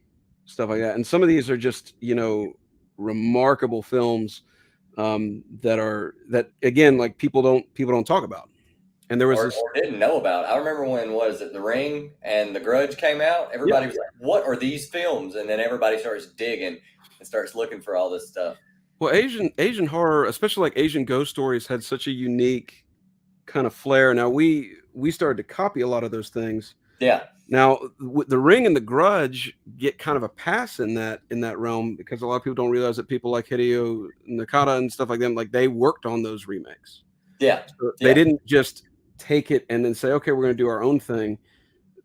stuff like that. And some of these are just remarkable films that again, like people don't talk about. And there was or didn't know about. I remember when The Ring and The Grudge came out. Everybody was like, "What are these films?" And then everybody starts digging and starts looking for all this stuff. Well, Asian horror, especially like Asian ghost stories, had such a unique kind of flair. Now we started to copy a lot of those things. Yeah. Now The Ring and The Grudge get kind of a pass in that realm, because a lot of people don't realize that people like Hideo Nakata and stuff like them, like they worked on those remakes. Yeah. So they didn't just take it and then say, okay, we're going to do our own thing.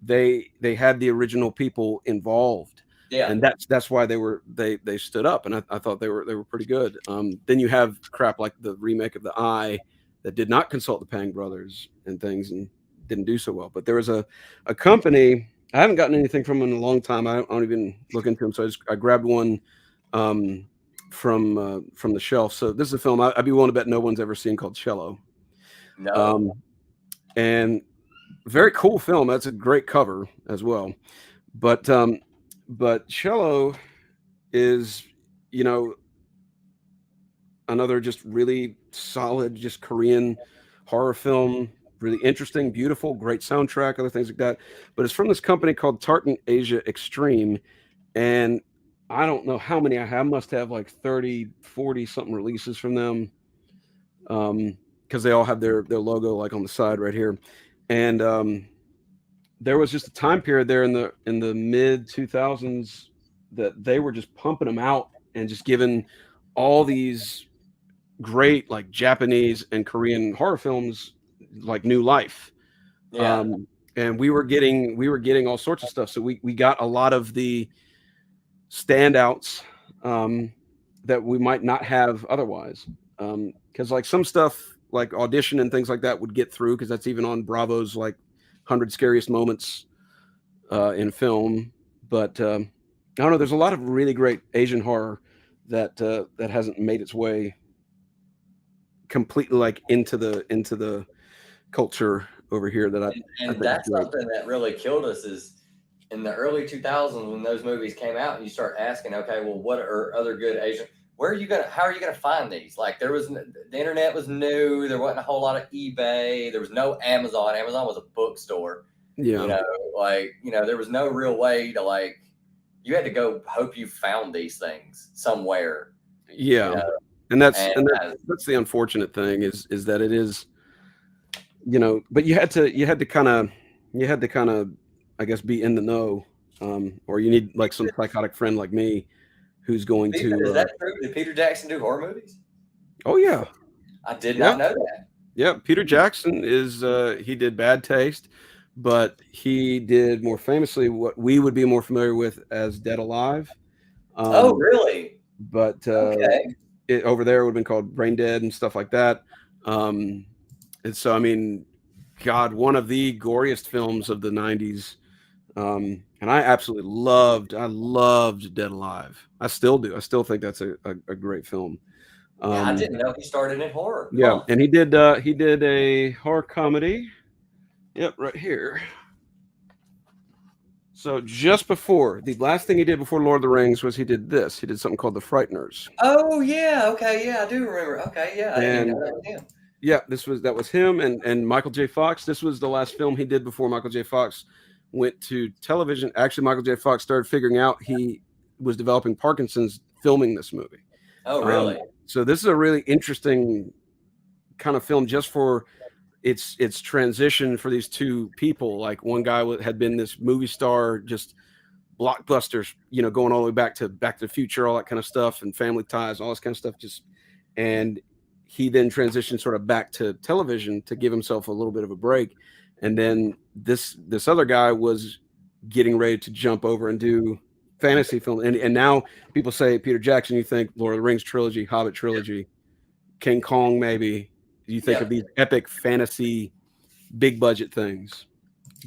They had the original people involved. Yeah. And that's why they stood up, and I thought they were pretty good. Then you have crap like the remake of The Eye that did not consult the Pang brothers and things and didn't do so well. But there was a company, I haven't gotten anything from them in a long time. I don't even look into them. So I grabbed one from the shelf. So this is a film I'd be willing to bet no one's ever seen, called Cello. No. And very cool film. That's a great cover as well. But Cello is, another just really solid, just Korean horror film. Really interesting, beautiful, great soundtrack, other things like that. But it's from this company called Tartan Asia Extreme. And I don't know how many I have. I must have like 30, 40 something releases from them. Because they all have their logo like on the side right here. And there was just a time period there in the mid 2000s that they were just pumping them out and just giving all these great like Japanese and Korean horror films like new life. Yeah. And we were getting all sorts of stuff. So we got a lot of the standouts that we might not have otherwise. Because like some stuff, like Audition and things like that would get through, because that's even on Bravo's like 100 Scariest Moments in film. But I don't know. There's a lot of really great Asian horror that that hasn't made its way completely like into the culture over here that I And think is that's great. something that really killed us is in the early 2000s when those movies came out, and you start asking, okay, well, what are other good Asian? How are you gonna find these? Like the internet was new. There wasn't a whole lot of eBay. There was no Amazon. Amazon was a bookstore. Yeah. There was no real way to like. You had to go hope you found these things somewhere. Yeah. You know? And that's the unfortunate thing is that it is, but you had to kind of I guess be in the know, or you need like some psychotic friend like me who's going to. Is that true? Did Peter Jackson do horror movies? Oh yeah, I did not know that. Yeah, Peter Jackson is he did Bad Taste, but he did more famously what we would be more familiar with as Dead Alive. Oh really? But okay. Over there would have been called Brain Dead and stuff like that. And so I mean, God, one of the goriest films of the 90s. And I absolutely loved Dead Alive. I still do. I still think that's a great film. I didn't know he started in horror. Yeah, and he did a horror comedy. Yep, right here. So just before, the last thing he did before Lord of the Rings was he did this. He did something called The Frighteners. Oh yeah, okay, yeah, I do remember. Okay, yeah, I didn't know that was him. Yeah, that was him and Michael J. Fox. This was the last film he did before Michael J. Fox went to television. Actually, Michael J. Fox started figuring out he was developing Parkinson's filming this movie. Oh, really? So this is a really interesting kind of film just for its transition for these two people. Like one guy had been this movie star, just blockbusters, going all the way Back to the Future, all that kind of stuff, and Family Ties, all this kind of stuff. And he then transitioned sort of back to television to give himself a little bit of a break. And then this other guy was getting ready to jump over and do fantasy film. And now people say Peter Jackson, you think Lord of the Rings trilogy, Hobbit trilogy, King Kong, maybe. You think of these epic fantasy, big budget things.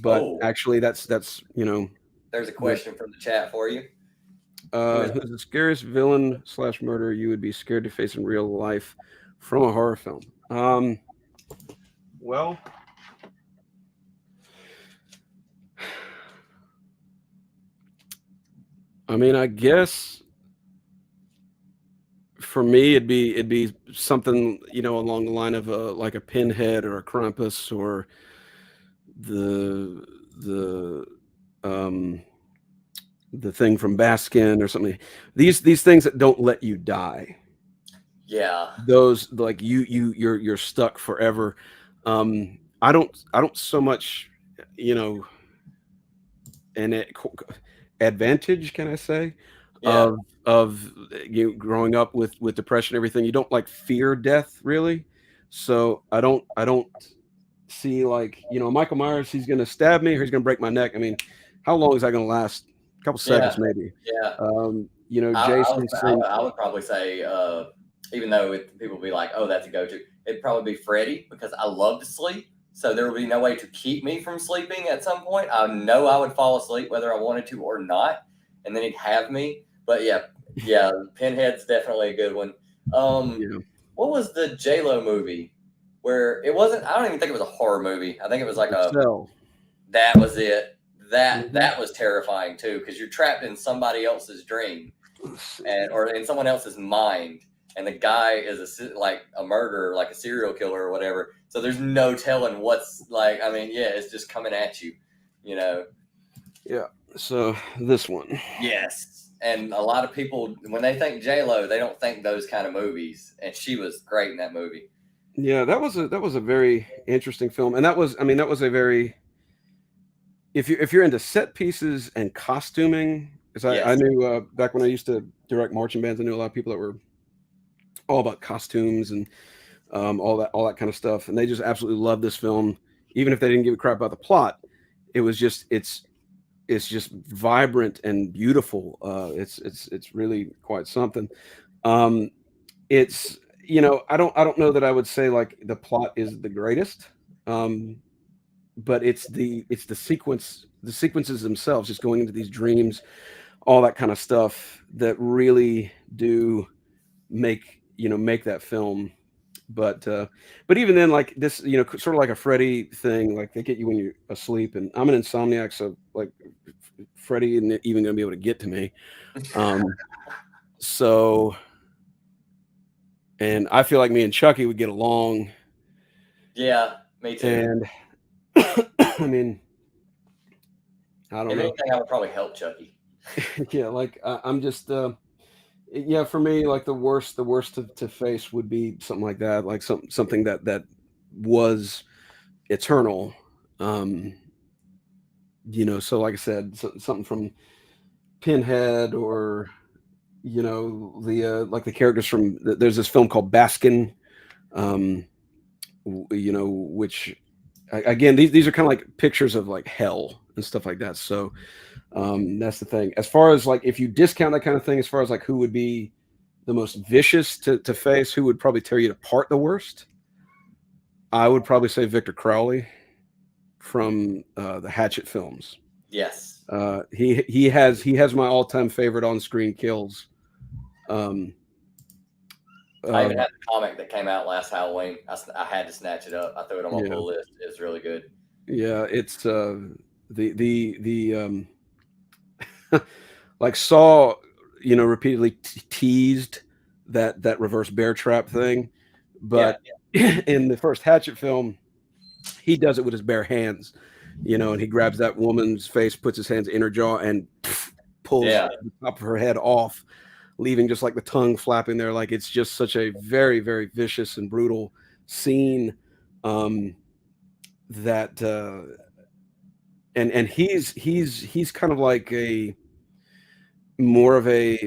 But actually that's There's a question from the chat for you. Who's the scariest villain / murderer you would be scared to face in real life from a horror film? Well, I mean, I guess for me it'd be something along the line of like a Pinhead or a Krampus or the thing from Baskin or something. These things that don't let you die. Yeah. Those like you're stuck forever. I don't so much an advantage, can I say, of you growing up with depression and everything. You don't like fear death really. So I don't see like, Michael Myers, he's going to stab me or he's going to break my neck. I mean, how long is that going to last? A couple seconds, maybe. Yeah. Jason. I would probably say, even though people be like, oh, that's a go-to, it'd probably be Freddy, because I love to sleep. So there would be no way to keep me from sleeping at some point. I know I would fall asleep whether I wanted to or not, and then he'd have me. But yeah, Pinhead's definitely a good one. What was the J-Lo movie where it wasn't? I don't even think it was a horror movie. I think it was like that was it. That was terrifying too, because you're trapped in somebody else's dream, or in someone else's mind. And the guy is like a murderer, like a serial killer or whatever. So there's no telling what's like. I mean, it's just coming at you, Yeah. So this one. Yes. And a lot of people, when they think J-Lo, they don't think those kind of movies. And she was great in that movie. Yeah, that was a very interesting film, and that was a very. If you're into set pieces and costuming, because I knew back when I used to direct marching bands, I knew a lot of people that were all about costumes and all that kind of stuff, and they just absolutely loved this film, even if they didn't give a crap about the plot. It was just it's just vibrant and beautiful. It's really quite something. It's I don't know that I would say like the plot is the greatest, but it's the sequences themselves, just going into these dreams, all that kind of stuff that really do make that film. But even then, like this, sort of like a Freddy thing, like they get you when you're asleep, and I'm an insomniac, so like Freddy isn't even going to be able to get to me. So, and I feel like me and Chucky would get along, Yeah, me too. and I mean, I don't If know. anything, I would probably help Chucky. Yeah, like I'm just yeah, for me, like the worst to face would be something like that, like something that was eternal. um so like I said, something from Pinhead, or the like the characters from there's this film called Baskin, um which again, these are kind of like pictures of like hell and stuff like that. So that's the thing. As far as like, if you discount that kind of thing, as far as like who would be the most vicious to face, who would probably tear you apart the worst, I would probably say Victor Crowley from the Hatchet films. Yes. He has my all-time favorite on-screen kills. I even had the comic that came out last Halloween. I had to snatch it up. I threw it on my Yeah. pull list. It's really good. Yeah, it's the like Saw, repeatedly teased that reverse bear trap thing, but in the first Hatchet film, he does it with his bare hands, and he grabs that woman's face, puts his hands in her jaw, and pulls the top of her head off, leaving just like the tongue flapping there. Like, it's just such a very, very vicious and brutal scene. That and he's kind of like a more of a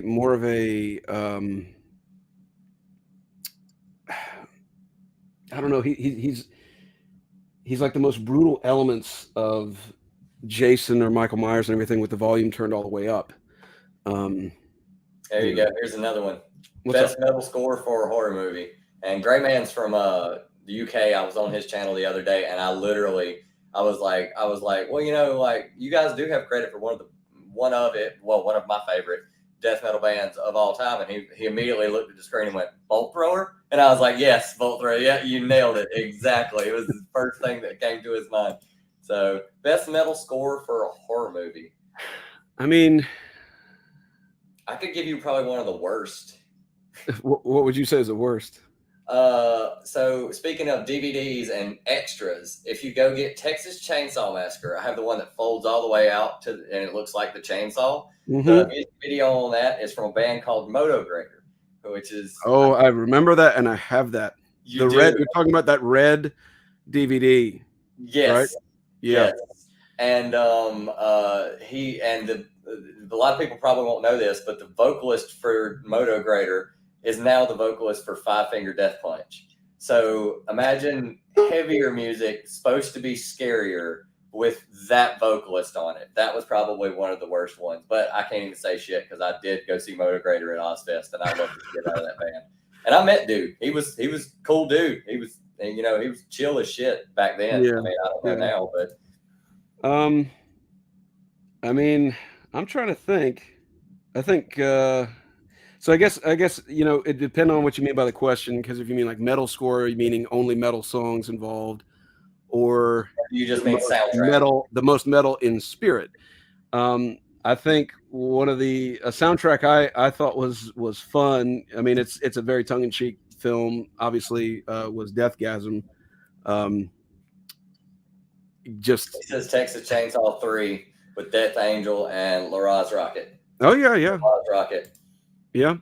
I don't know, he's like the most brutal elements of Jason or Michael Myers and everything, with the volume turned all the way up. There you go. Here's another one. What's Best up? metal score for a horror movie. And Gray Man's from the UK. I was on his channel the other day, and I was like, well, like, you guys do have credit for one of my favorite death metal bands of all time. And he immediately looked at the screen and went, Bolt Thrower? And I was like, yes, Bolt Thrower. Yeah, you nailed it. Exactly. It was the first thing that came to his mind. So, best metal score for a horror movie. I mean, I could give you probably one of the worst. What would you say is the worst? So speaking of DVDs and extras, if you go get Texas Chainsaw Massacre, I have the one that folds all the way out and it looks like the chainsaw. Mm-hmm. The music video on that is from a band called Moto Grader, which is I remember that, and I have that. You're talking about that red DVD. Yes. Right? Yeah. Yes. And a lot of people probably won't know this, but the vocalist for Moto Grader is now the vocalist for Five Finger Death Punch. So imagine heavier music, supposed to be scarier, with that vocalist on it. That was probably one of the worst ones, but I can't even say shit because I did go see Moto Grader at Ozfest, and I loved the shit out of that band. And I met dude. He was cool dude. He was chill as shit back then. Yeah. I mean, I don't know now, but I mean, I'm trying to think. I think so I guess it depends on what you mean by the question, because if you mean like metal score, you meaning only metal songs involved, or you just mean soundtrack. The most metal in spirit. I think one of the soundtrack I thought was fun. I mean, it's a very tongue-in-cheek film, obviously, was Deathgasm. It says Texas Chainsaw 3 with Death Angel and Laraz Rocket. Oh yeah. Laraz Rocket. Yeah.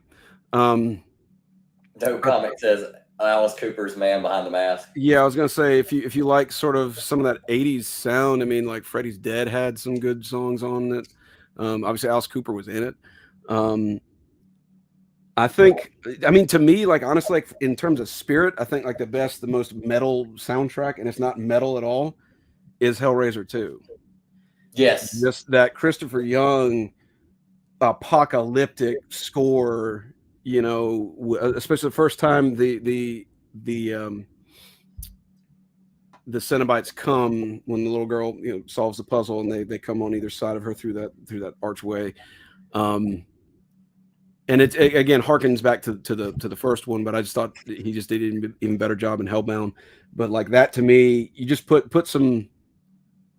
Dope Comic says Alice Cooper's Man Behind the Mask. Yeah, I was gonna say, if you like sort of some of that '80s sound, I mean, like Freddy's Dead had some good songs on it. Obviously, Alice Cooper was in it. I think, I mean, to me, like, honestly, like, in terms of spirit, I think like the most metal soundtrack, and it's not metal at all, is Hellraiser 2. Yes. Just that Christopher Young apocalyptic score, you know, especially the first time the Cenobites come when the little girl, you know, solves the puzzle, and they come on either side of her through that archway. And it again harkens back to the first one, but I just thought he just did an even better job in Hellbound. But like that, to me, you just put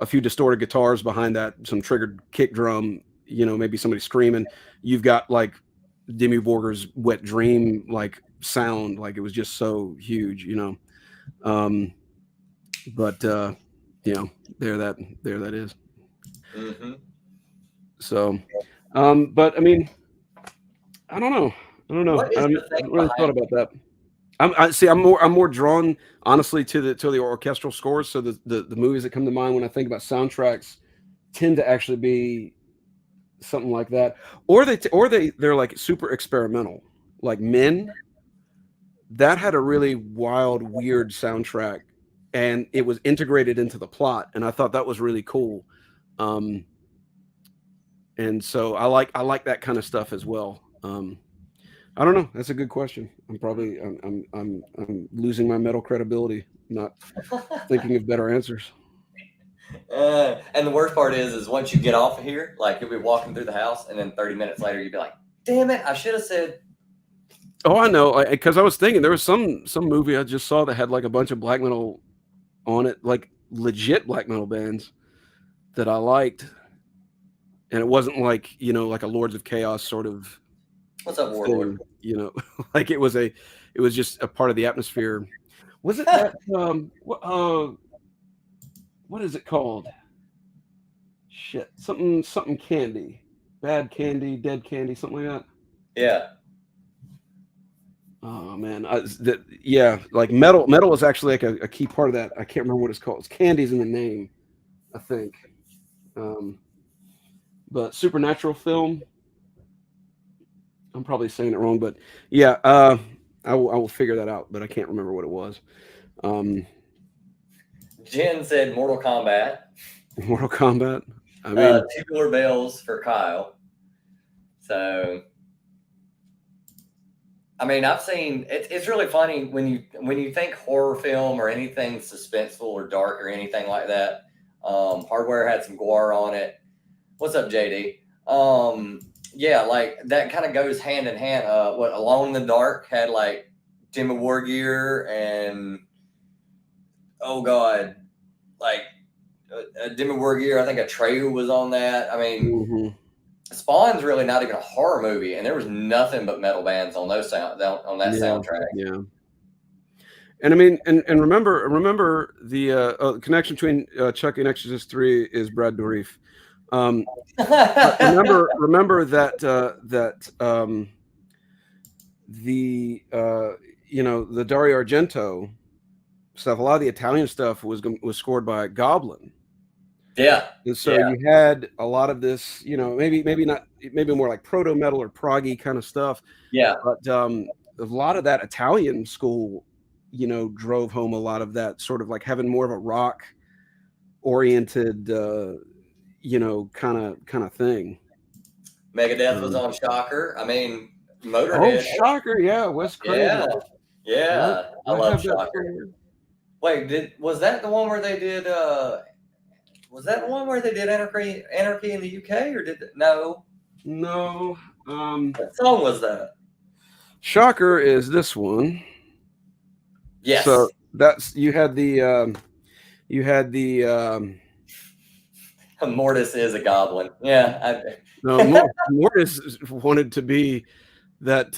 a few distorted guitars behind that, some triggered kick drum, you know, maybe somebody screaming. You've got like Dimmu Borgir's Wet Dream like sound, like it was just so huge, you know. But you know, there that is. Mm-hmm. So, but I mean, I don't know. What is I the thing haven't really thought behind? about that. I'm more drawn honestly to the orchestral scores. So the movies that come to mind when I think about soundtracks tend to actually be something like that, or they're like super experimental, like Men. That had a really wild, weird soundtrack, and it was integrated into the plot, and I thought that was really cool. And so I like that kind of stuff as well. I don't know. That's a good question. I'm losing my metal credibility, not thinking of better answers. And the worst part is once you get off of here, like you'll be walking through the house, and then 30 minutes later you'll be like, "Damn it! I should have said." Oh, I know, because I was thinking there was some movie I just saw that had like a bunch of black metal on it, like legit black metal bands that I liked, and it wasn't like, you know, like a Lords of Chaos sort of What's up, Warlord? thing, you know, like it was just a part of the atmosphere. Was it that what is it called? Shit, something candy, bad candy, dead candy, something like that. Yeah. Oh man, yeah, like metal is actually like a key part of that. I can't remember what it's called. It's Candy's in the name, I think. But Supernatural film. I'm probably saying it wrong, but yeah, I will figure that out, but I can't remember what it was. Jen said Mortal Kombat. Mortal Kombat. I mean, Tubular Bells for Kyle. So, I mean, I've seen it's really funny when you think horror film or anything suspenseful or dark or anything like that. Hardware had some gore on it. What's up, JD? Yeah, like that kind of goes hand in hand. What Alone in the Dark had like Dimmu Borgir and oh god, like Dimmu Borgir. I think Atreyu was on that. I mean, Spawn's really not even a horror movie, and there was nothing but metal bands on that soundtrack. Yeah. And I mean, and remember the connection between Chucky and Exorcist 3 is Brad Dourif. Remember that the you know, the Dario Argento stuff. A lot of the Italian stuff was scored by Goblin. Yeah. And so you had a lot of this, you know, maybe more like proto metal or proggy kind of stuff. Yeah. But a lot of that Italian school, you know, drove home a lot of that sort of like having more of a rock oriented you know, kind of thing. Megadeth was on Shocker. I mean, Motorhead. Oh, Shocker, yeah, Wes Craven. Yeah. I love Shocker. Wait, was that the one where they did? Was that the one where they did Anarchy in the UK, or did no? No. What song was that? Shocker is this one. Yes. So that's you had the Mortis is a goblin. Yeah. No, Mortis wanted to be that.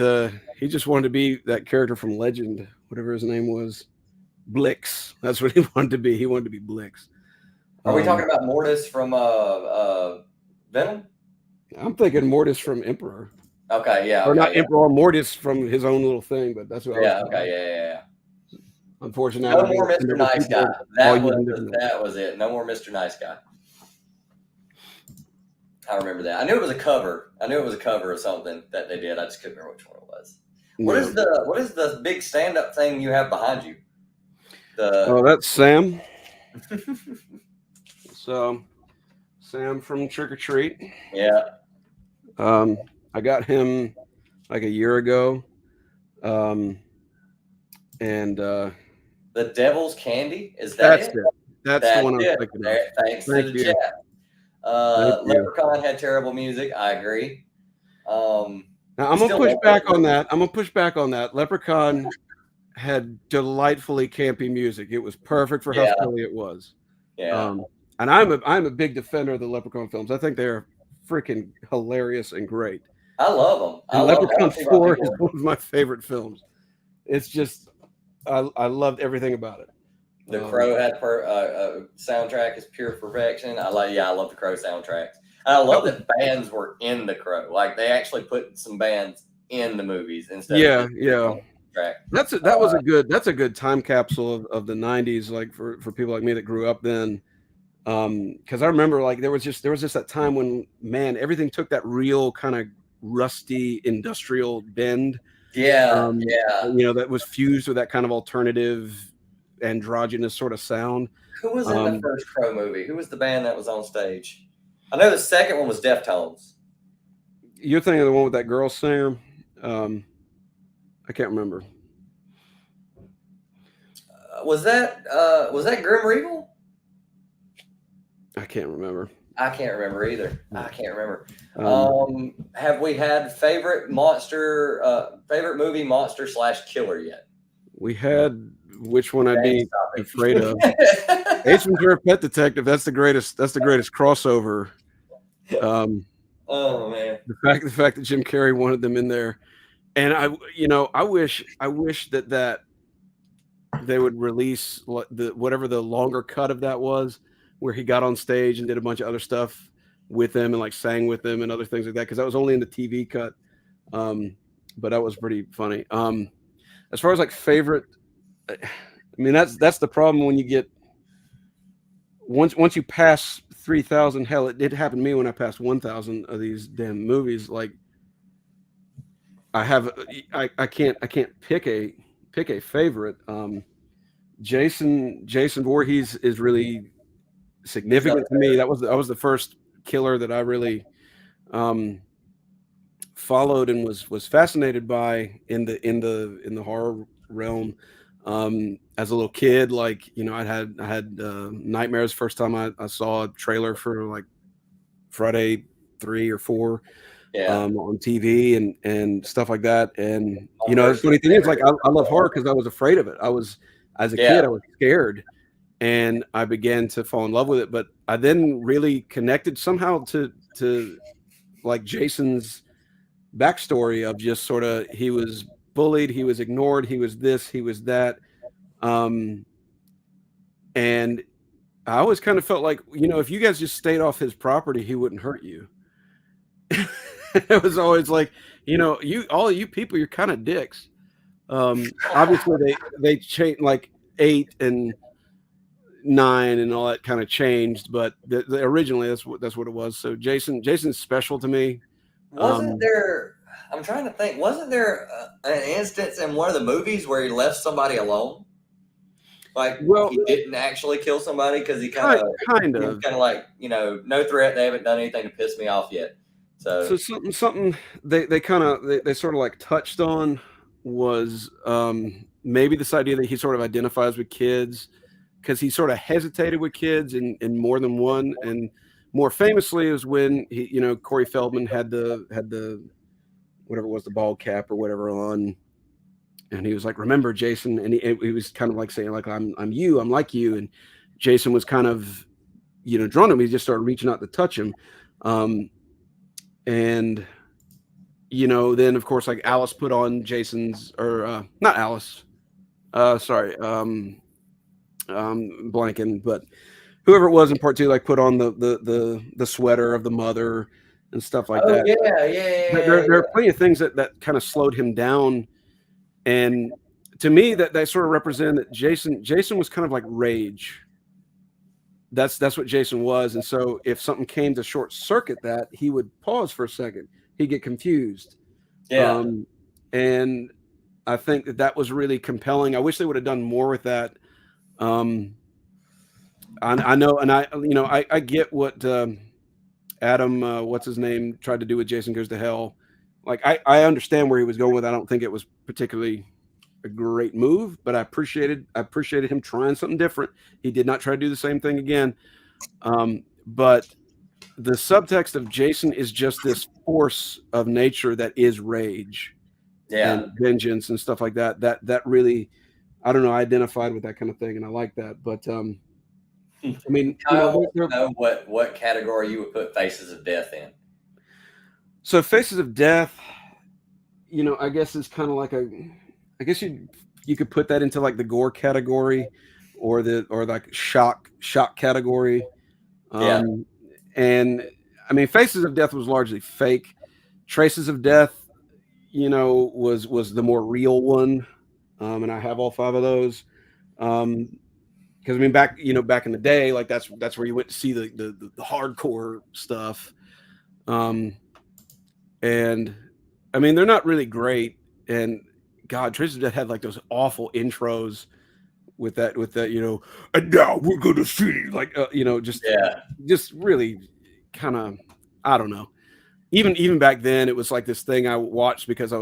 He just wanted to be that character from Legend, whatever his name was. Blix. That's what he wanted to be. He wanted to be Blix. Are we talking about Mortis from Venom? I'm thinking Mortis from Emperor. Okay, yeah. Or not Emperor, Mortis from his own little thing, but that's what I was thinking. Yeah. Unfortunately, no more Mr. Nice Guy. That was it. No more Mr. Nice Guy. I remember that. I knew it was a cover. Of something that they did. I just couldn't remember which one it was. Yeah. What is the big stand-up thing you have behind you? Oh, that's Sam. So, Sam from Trick or Treat. Yeah. I got him like a year ago. And The Devil's Candy, is that that's it? it. That's the That's one I was it. thinking of. There, thanks to Thank the you. chat. Thank you. Leprechaun had terrible music. I agree. Now I'm gonna push back on that. I'm gonna push back on that. Leprechaun had delightfully campy music. It was perfect for how Yeah. silly it was. Yeah. And I'm a big defender of the Leprechaun films. I think they're freaking hilarious and great. I love them. I And love Leprechaun see why 4 people. is one of my favorite films. It's just I loved everything about it. The Crow had soundtrack is pure perfection. I love the Crow soundtracks. And I love that bands were in the Crow. Like they actually put some bands in the movies instead of just yeah. track. That's a good time capsule of the 90s, like for people like me that grew up then. Because I remember like there was just that time when, man, everything took that real kind of rusty industrial bend. Yeah. That was fused with that kind of alternative androgynous sort of sound. Who was in the first Crow movie? Who was the band that was on stage? I know the second one was Deftones. You're thinking of the one with that girl singer? I can't remember. Was that Grim Reaper? I can't remember. I can't remember either. I can't remember. Have we had favorite movie monster / killer yet? We had which one I'd be afraid of. Ace Ventura: Pet Detective. That's the greatest crossover. Oh man. The fact that Jim Carrey wanted them in there. And I wish that they would release whatever the longer cut of that was, where he got on stage and did a bunch of other stuff with them and like sang with them and other things like that, because that was only in the TV cut. But that was pretty funny. As far as like favorite, I mean that's the problem when you get once you pass 3,000. Hell, it did happen to me when I passed 1,000 of these damn movies. Like I can't pick a favorite. Jason Voorhees is really significant to me. That was the first killer that I really followed and was fascinated by in the horror realm. As a little kid, like I had nightmares first time I saw a trailer for like Friday 3 or 4 on TV and stuff like that. And the funny thing is, like I love horror because I was afraid of it. As a kid I was scared, and I began to fall in love with it. But I then really connected somehow to like Jason's backstory of just sort of, he was bullied, he was ignored, he was this, he was that. And I always kind of felt like, if you guys just stayed off his property, he wouldn't hurt you. It was always like, all you people, you're kind of dicks. Obviously they changed, like 8 and 9 and all that kind of changed, but originally that's what it was. So Jason's special to me. Wasn't there? I'm trying to think. Wasn't there an instance in one of the movies where he left somebody alone? Like, he didn't actually kill somebody because he kind of like, no threat. They haven't done anything to piss me off yet. So something they sort of like touched on was maybe this idea that he sort of identifies with kids, because he sort of hesitated with kids in more than one. And more famously is when Corey Feldman had the whatever it was, the bald cap or whatever on, and he was like, "Remember, Jason," and he was kind of like saying, like, I'm you, I'm like you. And Jason was kind of drawn to him. He just started reaching out to touch him. And then of course, like, Alice put on Jason's, or not Alice, sorry, blanking, but whoever it was in part 2, like, put on the sweater of the mother and stuff like that. Yeah. There are plenty of things that kind of slowed him down, and to me that they sort of represent that Jason was kind of like rage. That's what Jason was. And so if something came to short circuit that, he would pause for a second, he'd get confused. And I think that was really compelling. I wish they would have done more with that. I know, and I get what Adam, what's his name, tried to do with Jason Goes to Hell, like I understand where he was going with. I don't think it was particularly a great move, but I appreciated him trying something different. He did not try to do the same thing again. But the subtext of Jason is just this force of nature that is rage and vengeance and stuff like that. That really, I don't know, I identified with that kind of thing, and I like that. But I mean, Kyle wants to know what category you would put Faces of Death in. So Faces of Death, I guess it's kind of like I guess you could put that into like the gore category, or like shock category. And I mean, Faces of Death was largely fake. Traces of Death, was the more real one, and I have all 5 of those. Because I mean, back in the day, like that's where you went to see the hardcore stuff. And I mean, they're not really great. And God, Traces of Death had like those awful intros with that, and now we're gonna see, like, just really kind of, I don't know. Even back then, it was like this thing I watched because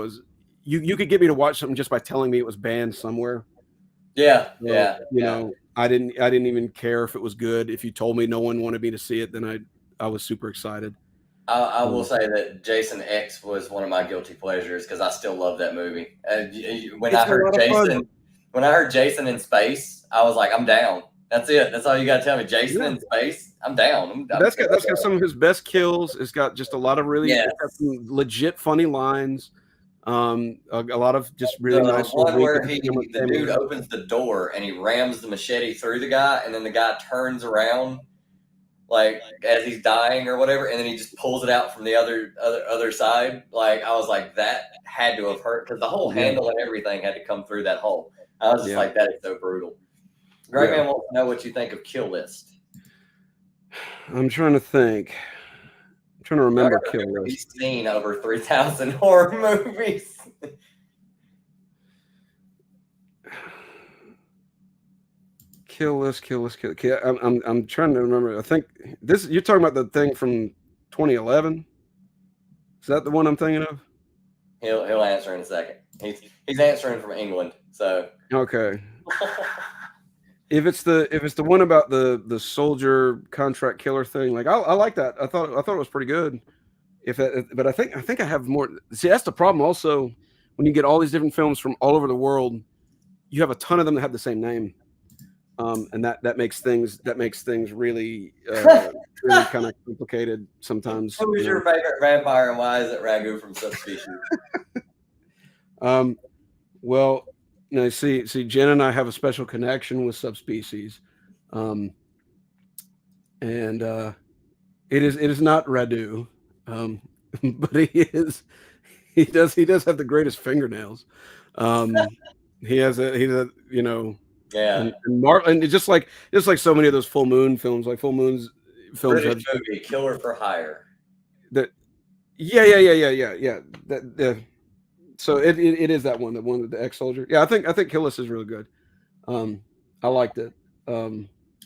you could get me to watch something just by telling me it was banned somewhere. I didn't even care if it was good. If you told me no one wanted me to see it, then I was super excited. I will say that Jason X was one of my guilty pleasures because I still love that movie. When I heard Jason in space, I was like, I'm down. That's it. That's all you got to tell me. Jason in space, I'm down. That's got some of his best kills. It's got just a lot of really legit funny lines. A lot of just really nice. One where the dude opens the door and he rams the machete through the guy, and then the guy turns around like as he's dying or whatever, and then he just pulls it out from the other side. Like, I was like, that had to have hurt because the whole handle and everything had to come through that hole. I was just like, that is so brutal. Greg Man wants to know what you think of Kill List. I'm trying to think. I'm trying to remember Kill List. He's seen over 3,000 horror movies. Kill List. I'm trying to remember. I think you're talking about the thing from 2011. Is that the one I'm thinking of? He'll answer in a second. He's answering from England, so okay. If it's the one about the soldier contract killer thing, like I like that. I thought it was pretty good. But I think I have more. See, that's the problem. Also, when you get all these different films from all over the world, you have a ton of them that have the same name, and that makes things really really kind of complicated sometimes. Who's your favorite vampire, and why is it Ragu from Subspecies? Well, see, Jen and I have a special connection with Subspecies, and it is not Radu, but he does have the greatest fingernails. He has a and just like so many of those full moon films, like full moons films. British movie, Killer for Hire. So it is that one, the one with the ex-soldier. Yeah, I think Kill List is really good. I liked it.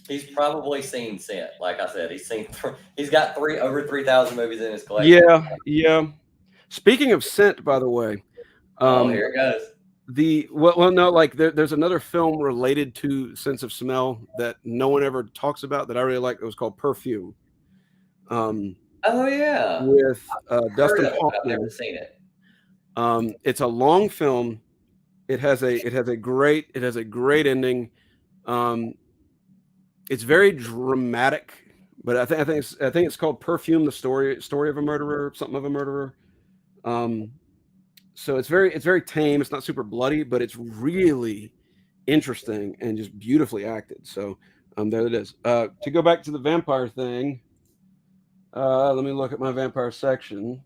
He's probably seen Scent. Like I said, he's got over 3,000 movies in his collection. Yeah. Speaking of Scent, by the way, here it goes. There's another film related to Sense of Smell that no one ever talks about that I really like. It was called Perfume. Oh yeah, with Dustin Hoffman. I've never seen it. It's a long film. It has a great ending. It's very dramatic, but I think it's called Perfume, the story of a murderer, something of a murderer. So it's very tame. It's not super bloody, but it's really interesting and just beautifully acted. So there it is. To go back to the vampire thing, let me look at my vampire section.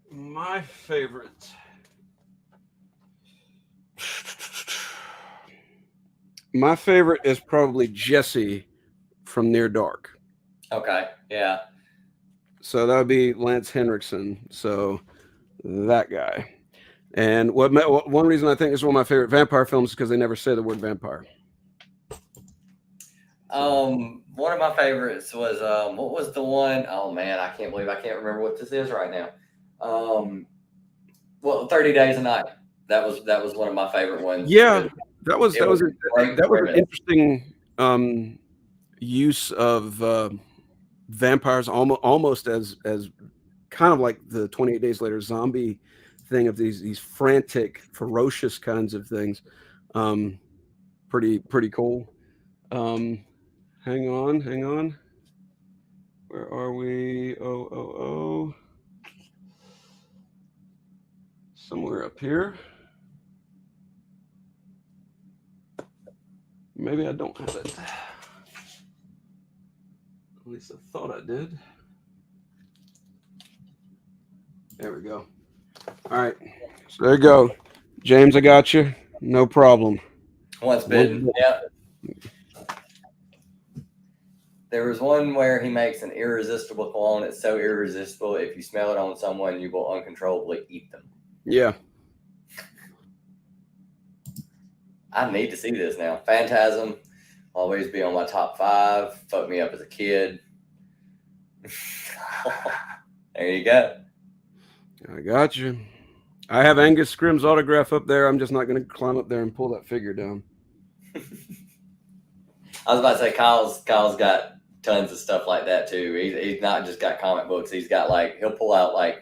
My favorite. My favorite is probably Jesse from Near Dark. Okay, yeah. So that would be Lance Henriksen. So that guy. And one reason I think it's one of my favorite vampire films is because they never say the word vampire. One of my favorites was what was the one? Oh man, I can't believe I can't remember what this is right now. Well, 30 Days a Night. That was one of my favorite ones. Yeah, that was It was a great that was an premise. interesting use of vampires, almost as kind of like the 28 Days Later zombie thing of these frantic, ferocious kinds of things. Pretty cool. Hang on. Where are we? Oh. Somewhere up here. Maybe I don't have it. At least I thought I did. There we go. All right. So there you go. James, I got you. No problem. Once bitten. Yeah. There was one where he makes an irresistible cologne. It's so irresistible, if you smell it on someone, you will uncontrollably eat them. Yeah. I need to see this now. Phantasm, always be on my top 5. Fucked me up as a kid. There you go. I got you. I have Angus Scrimm's autograph up there. I'm just not going to climb up there and pull that figure down. I was about to say Kyle's got tons of stuff like that too. He's not just got comic books. He's got he'll pull out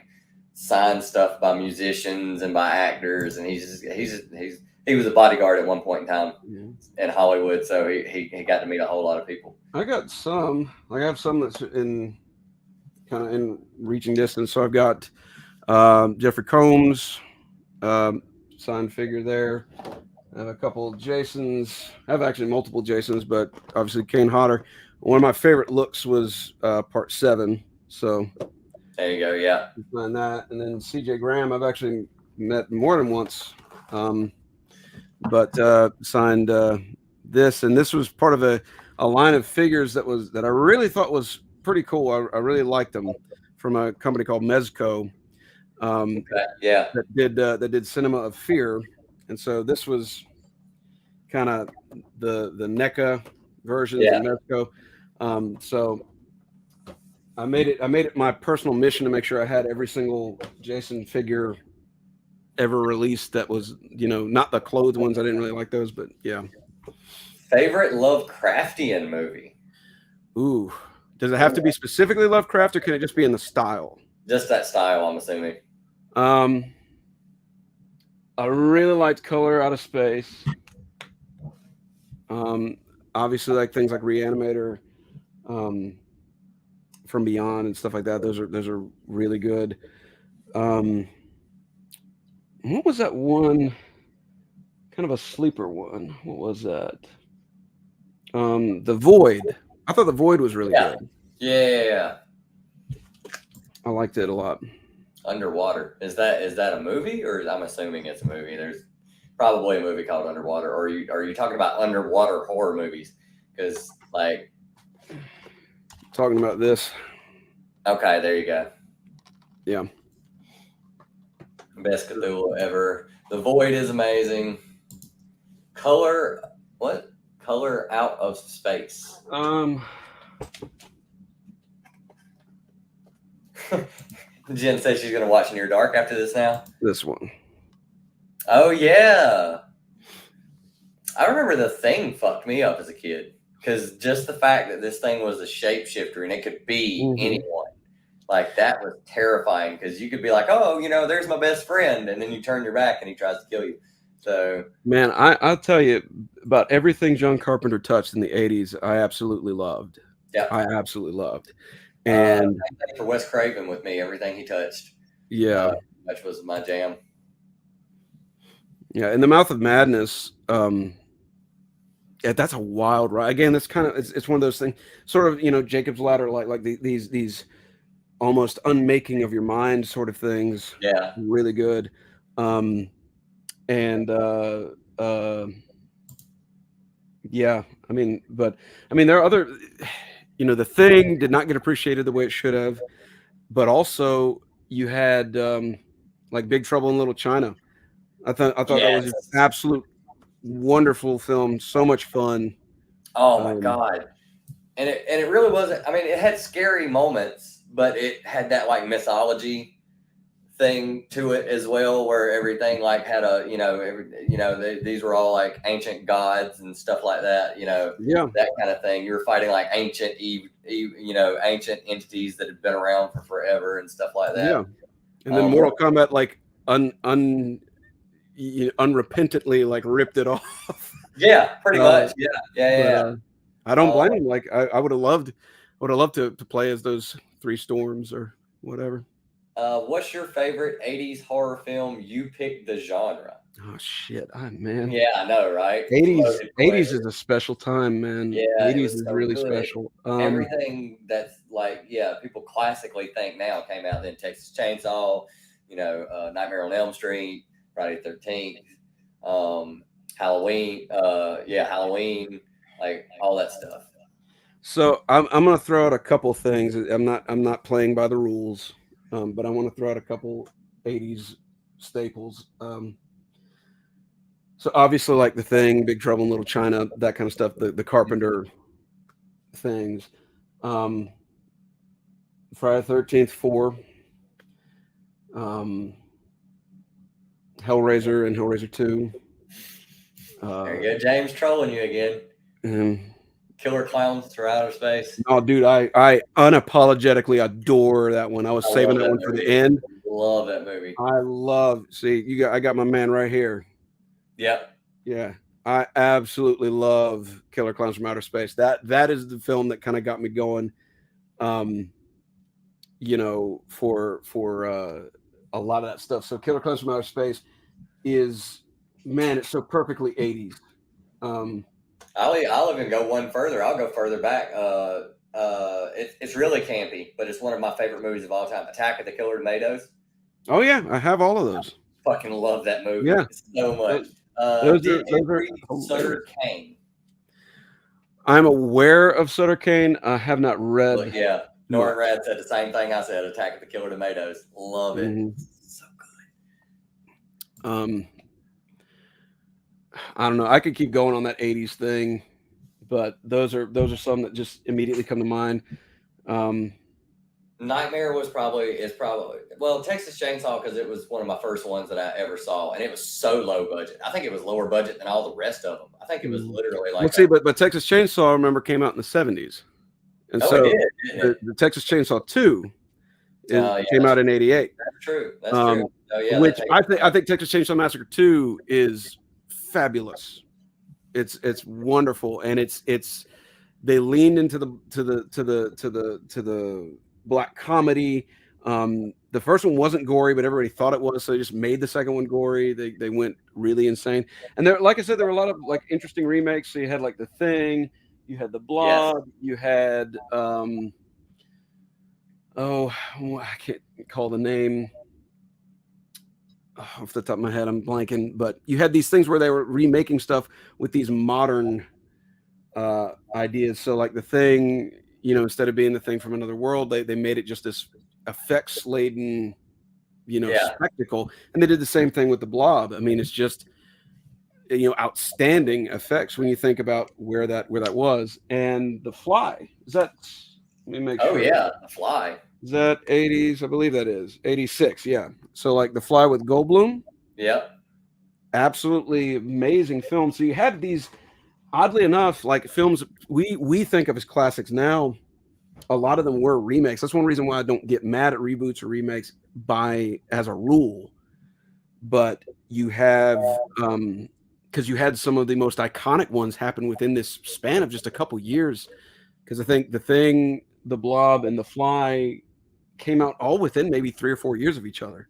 signed stuff by musicians and by actors, and he was a bodyguard at one point in time in Hollywood, so he got to meet a whole lot of people. I got some. I have some that's in kind of in reaching distance. So I've got Jeffrey Combs signed figure there. I have a couple Jasons. I have actually multiple Jasons, but obviously Kane Hodder. One of my favorite looks was part 7. So there you go. Yeah. Find that. And then CJ Graham, I've actually met more than once. But signed this, and this was part of a line of figures that I really thought was pretty cool. I really liked them, from a company called Mezco. Yeah. That did Cinema of Fear. And so this was kind of the NECA version of Mezco. So I made it my personal mission to make sure I had every single Jason figure ever released that was, not the clothed ones. I didn't really like those, but yeah. Favorite Lovecraftian movie? Ooh. Does it have to be specifically Lovecraft, or can it just be in the style? Just that style, I'm assuming. I really liked Color Out of Space. Obviously, things like Reanimator, From Beyond, and stuff like that. Those are really good. What was that one? Kind of a sleeper one. What was that? The Void. I thought The Void was really good. Yeah. I liked it a lot. Underwater. Is that a movie, or I'm assuming it's a movie? There's probably a movie called Underwater. Or are you talking about underwater horror movies? Because talking about this. Okay, there you go. Yeah. Best Cthulhu ever. The Void is amazing. Color Out of Space. Jen says she's gonna watch Near Dark after this now. This one. Oh yeah. I remember The Thing fucked me up as a kid, because just the fact that this thing was a shapeshifter and it could be anyone, that was terrifying, because you could be like, oh, there's my best friend, and then you turn your back and he tries to kill you. So, man, I'll tell you about everything John Carpenter touched in the 80s. I absolutely loved. Yeah, I absolutely loved. And for Wes Craven with me, everything he touched, which was my jam. Yeah, in The Mouth of Madness, that's a wild ride. Again, that's kind of it's one of those things, sort of, Jacob's Ladder, like these almost unmaking of your mind sort of things. Yeah, really good. Yeah, there are other, The Thing did not get appreciated the way it should have, but also you had Big Trouble in Little China. I thought that was an absolute wonderful film, so much fun. Oh my God. and it really wasn't. I mean, it had scary moments, but it had that like mythology thing to it as well, where everything like had a these were all like ancient gods and stuff like that. Yeah. That kind of thing. You were fighting like ancient ancient entities that had been around for forever and stuff like that. Yeah. And then Mortal Kombat like unrepentantly like ripped it off. Yeah, pretty much. Yeah. I don't blame him. Like I would have loved to play as those 3 storms or whatever. What's your favorite 80s horror film? You pick the genre. Oh shit, man. Yeah, I know, right? 80s is a special time, man. Yeah, 80s is so really good. Special. Everything that's like, people classically think now came out. Then Texas Chainsaw, Nightmare on Elm Street, Friday the 13th, Halloween. Halloween, like all that stuff. So I'm gonna throw out a couple things. I'm not playing by the rules, but I want to throw out a couple 80s staples. So obviously, like The Thing, Big Trouble in Little China, that kind of stuff. The Carpenter things. Friday the 13th, 4. Hellraiser and Hellraiser 2. There you go, James, trolling you again. Killer Clowns Through Outer Space. Oh, dude, I unapologetically adore that one. I was saving that one for the end. Love that movie. I got my man right here. Yep. Yeah. I absolutely love Killer Clowns from Outer Space. That is the film that kind of got me going. For a lot of that stuff. So Killer Clowns from Outer Space is, man, it's so perfectly 80s. I'll even go one further. I'll go further back. It's really campy, but it's one of my favorite movies of all time. Attack of the Killer Tomatoes. Oh yeah, I have all of those. Fucking love that movie. Yeah, so much. Those are Sutter Kane. I'm aware of Sutter Kane. I have not read. But yeah, Norton Rad said the same thing I said. Attack of the Killer Tomatoes. Love it. Mm-hmm. So good. I don't know. I could keep going on that 80s thing, but those are some that just immediately come to mind. Nightmare is probably Texas Chainsaw, because it was one of my first ones that I ever saw, and it was so low budget. I think it was lower budget than all the rest of them. I think it was literally like. Let's see, but Texas Chainsaw, I remember, came out in the 70s, and so it did. The Texas Chainsaw 2 came out in 88. That's true. That's true. Which I think Texas Chainsaw Massacre 2 is fabulous. It's wonderful, and it's they leaned into the black comedy. The first one wasn't gory, but everybody thought it was, so they just made the second one gory. They went really insane, and there, like I said, there were a lot of like interesting remakes. So you had like The Thing, you had The Blob, you had I can't call the name off the top of my head, I'm blanking, but you had these things where they were remaking stuff with these modern ideas. So like The Thing, instead of being the thing from another world, they made it just this effects laden, spectacle. And they did the same thing with The Blob. I mean, it's just, outstanding effects when you think about where that was. And The Fly, is that, let me make sure. Oh yeah, The Fly. Is that 80s? I believe that is 86. Yeah. So like The Fly with Goldblum. Yep. Absolutely amazing film. So you had these, oddly enough, like films we think of as classics now. A lot of them were remakes. That's one reason why I don't get mad at reboots or remakes as a rule. But you have, because you had some of the most iconic ones happen within this span of just a couple years. Because I think The Thing, The Blob, and The Fly came out all within maybe 3 or 4 years of each other.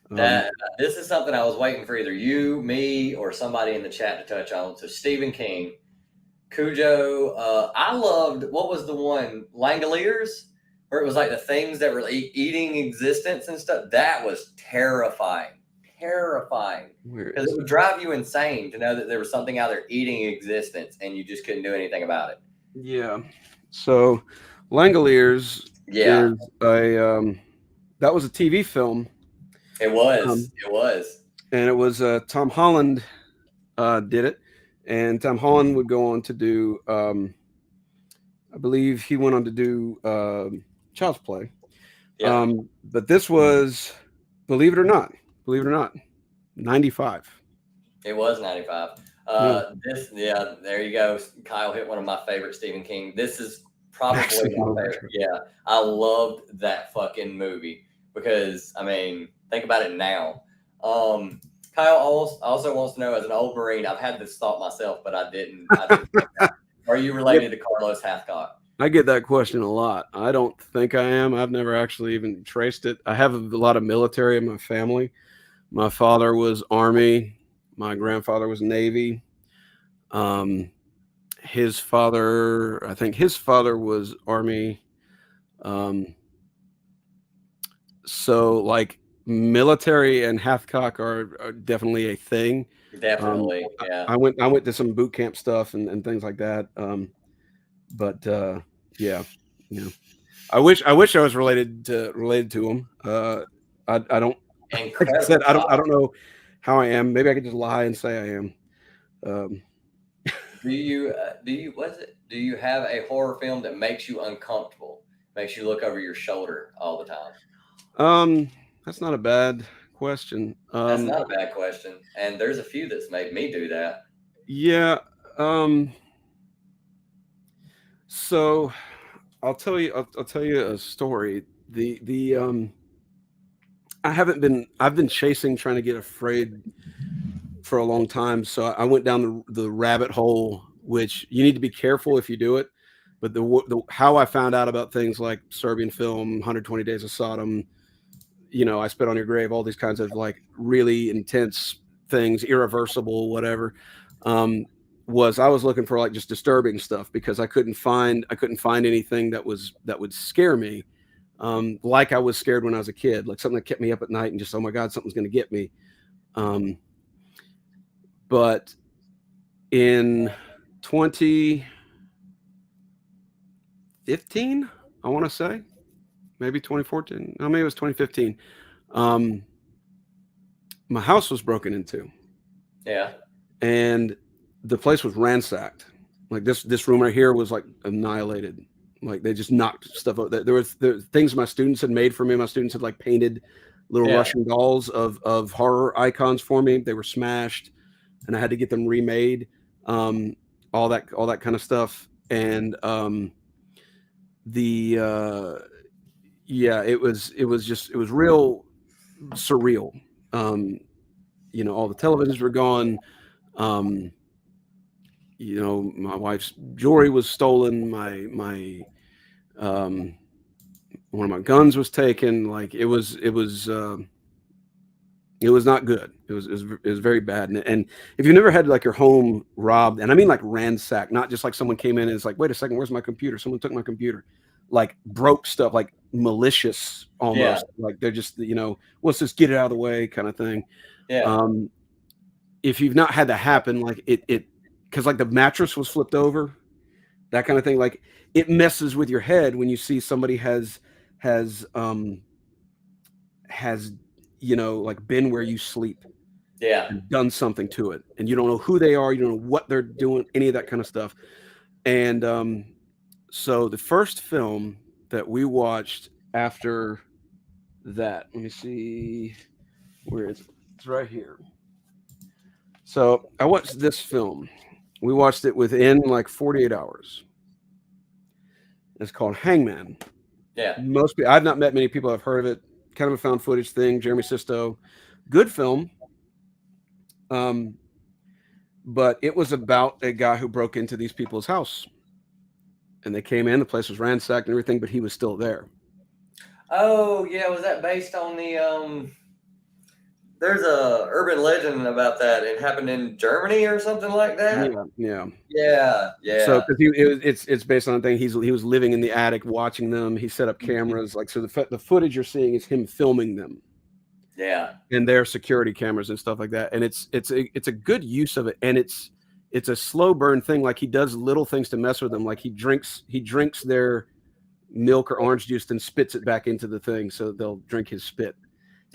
This is something I was waiting for either you, me, or somebody in the chat to touch on. So Stephen King, Cujo. I loved, what was the one, Langoliers, where it was like the things that were eating existence and stuff. That was terrifying, because it would drive you insane to know that there was something out there eating existence and you just couldn't do anything about it. Yeah. So Langoliers is that was a TV film. It was. And it was Tom Holland did it, and Tom Holland would go on to do I believe he went on to do Child's Play. Yeah, But this was, believe it or not, 95. it was 95. Yeah. Yeah, there you go. Kyle hit one of my favorite Stephen King. This is probably Excellent my movie. favorite. Yeah, I loved that fucking movie because, I mean, think about it now. Kyle also wants to know, as an old Marine, I've had this thought myself, but I didn't. Are you related to Carlos Hathcock? I get that question a lot. I don't think I am. I've never actually even traced it. I have a lot of military in my family. My father was Army. My grandfather was Navy. His father, I think his father was Army. So like military and Hathcock are definitely a thing. Definitely, yeah. I went to some boot camp stuff and things like that. But yeah, you know, I wish I was related to him. I don't. Like I said, Incredible. I don't know how I am. Maybe I could just lie and say I am. Um, Do you have a horror film that makes you uncomfortable, makes you look over your shoulder all the time? that's not a bad question. That's not a bad question, and there's a few that's made me do that. Yeah. So I'll tell you a story. I've been chasing, trying to get afraid for a long time. So I went down the rabbit hole, which you need to be careful if you do it. But how I found out about things like Serbian Film, 120 Days of Sodom, I Spit on Your Grave, all these kinds of like really intense things, Irreversible, whatever. Was I was looking for like just disturbing stuff because I couldn't find anything that would scare me, like I was scared when I was a kid, like something that kept me up at night and just, oh my God, something's going to get me. But in 2015, I want to say, maybe 2014, no, maybe it was 2015. My house was broken into. Yeah. And the place was ransacked. Like this room right here was like annihilated. Like they just knocked stuff out. There were things my students had made for me. My students had like painted little Russian dolls of horror icons for me. They were smashed, and I had to get them remade. All that kind of stuff. And it was real surreal. All the televisions were gone. My wife's jewelry was stolen. My one of my guns was taken. Like it was not good. It was very bad. And if you've never had like your home robbed, and I mean like ransacked, not just like someone came in and it's like, wait a second, where's my computer? Someone took my computer, like broke stuff, like malicious almost. Like they're just, let's just get it out of the way kind of thing. Yeah. If you've not had that happen, like it because like the mattress was flipped over, that kind of thing, like it messes with your head when you see somebody has like been where you sleep, and done something to it, and you don't know who they are, you don't know what they're doing, any of that kind of stuff. And so the first film that we watched after that, let me see, where is it? It's right here. So I watched this film. We watched it within like 48 hours. It's called Hangman. Yeah. I've not met many people who have heard of it. Kind of a found footage thing. Jeremy Sisto. Good film. But it was about a guy who broke into these people's house. And they came in, the place was ransacked and everything, but he was still there. Oh, yeah. Was that based on the there's a urban legend about that. It happened in Germany or something like that. Yeah. So because it's based on a thing. He was living in the attic watching them. He set up cameras, like, so the footage you're seeing is him filming them. Yeah. And their security cameras and stuff like that. And it's a good use of it. And it's a slow burn thing. Like he does little things to mess with them. Like he drinks their milk or orange juice and spits it back into the thing, so they'll drink his spit.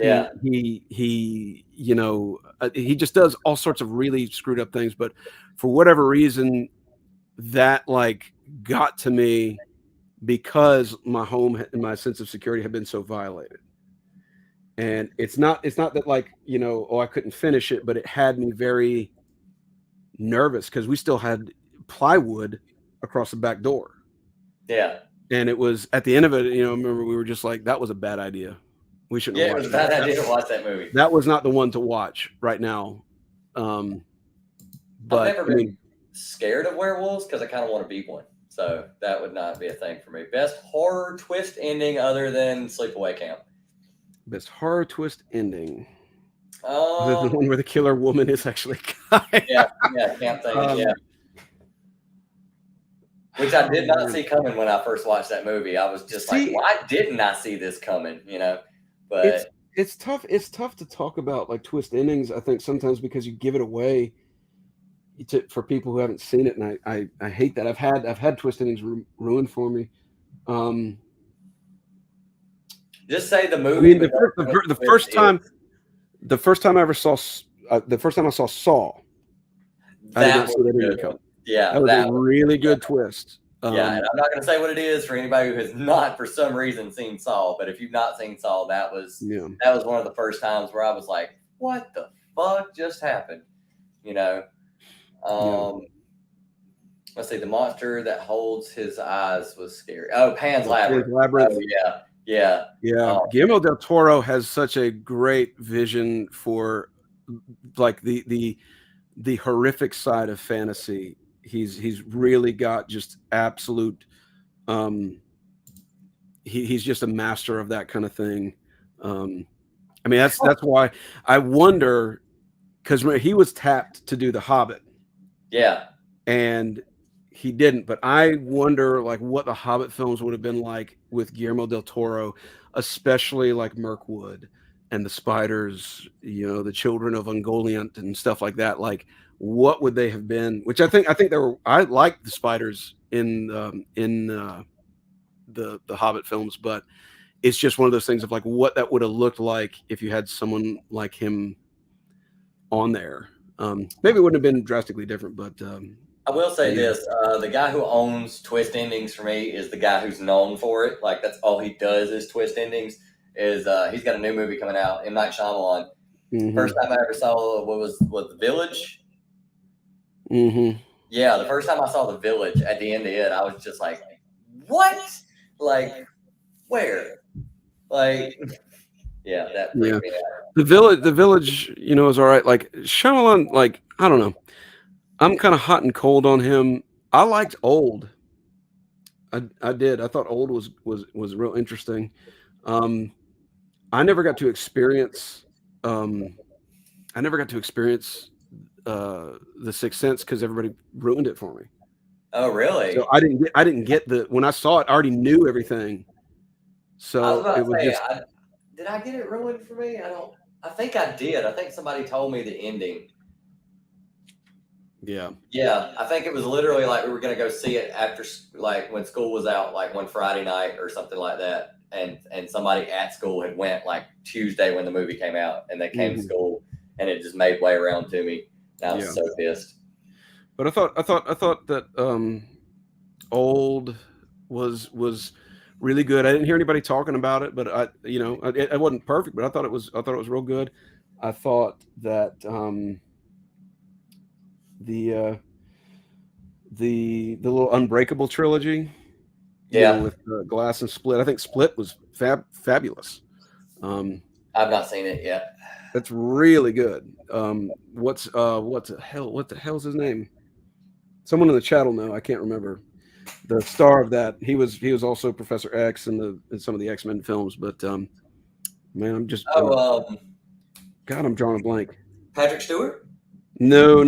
Yeah. He just does all sorts of really screwed up things, but for whatever reason, that like got to me because my home and my sense of security had been so violated. And it's not that like, you know, oh, I couldn't finish it, but it had me very nervous because we still had plywood across the back door. Yeah. And it was at the end of it, you know, I remember we were just like, that was a bad idea. We shouldn't Yeah, have it was watched a bad that. idea to watch that movie. That was not the one to watch right now. I've But never I been mean, scared of werewolves because I kind of want to be one. So that would not be a thing for me. Best horror twist ending other than Sleepaway Camp. best horror twist ending. The one where the killer woman is actually a guy. Yeah, Camp thing. Yeah. Which I did not see coming when I first watched that movie. I was just like, why didn't I see this coming? You know, but it's tough. It's tough to talk about like twist endings. I think sometimes because you give it away for people who haven't seen it, and I hate that. I've had twist endings ruined for me. Just say the movie. I mean, the first time I saw Saw, I didn't see that ending come. Yeah, that was a really good twist. And I'm not going to say what it is for anybody who has not, for some reason, seen Saw. But if you've not seen Saw, that was one of the first times where I was like, "What the fuck just happened?" You know. Let's see. The monster that holds his eyes was scary. Oh, Pan's Labyrinth. Oh, yeah. Guillermo del Toro has such a great vision for like the horrific side of fantasy. He's really got just absolute. He's just a master of that kind of thing. I mean, that's why I wonder, because he was tapped to do The Hobbit. Yeah. And he didn't, but I wonder like what the Hobbit films would have been like with Guillermo del Toro, especially like Mirkwood and the spiders, you know, the children of Ungoliant and stuff like that. Like, what would they have been? Which I think there were. I liked the spiders in the Hobbit films, but it's just one of those things of like what that would have looked like if you had someone like him on there. Maybe it wouldn't have been drastically different, but I will say this: the guy who owns twist endings for me is the guy who's known for it. Like that's all he does is twist endings. He's got a new movie coming out, M. Night Shyamalan. Mm-hmm. First time I ever saw was The Village. Mm-hmm. Yeah, the first time I saw The Village at the end of it, I was just like, "What? Like, where? Like, yeah, that freaked me out." The Village, you know, is all right. Like Shyamalan, like I don't know. I'm kind of hot and cold on him. I liked Old. I did. I thought Old was real interesting. I never got to experience. The Sixth Sense because everybody ruined it for me. Oh, really? So I didn't get when I saw it. I already knew everything. So I was about it to was say, just. Did I get it ruined for me? I think I did. I think somebody told me the ending. Yeah. Yeah, I think it was literally like we were going to go see it after, like when school was out, like one Friday night or something like that. And somebody at school had went like Tuesday when the movie came out, and they came to school, and it just made way around to me. And I was so pissed. But I thought that Old was really good. I didn't hear anybody talking about it, but it wasn't perfect, but I thought it was real good. I thought that the little Unbreakable trilogy, with Glass and Split. I think Split was fabulous. I've not seen it yet. That's really good. What the hell's his name? Someone in the chat will know. I can't remember. The star of that. He was also Professor X in some of the X-Men films. But man, I'm just God, I'm drawing a blank. Patrick Stewart? No.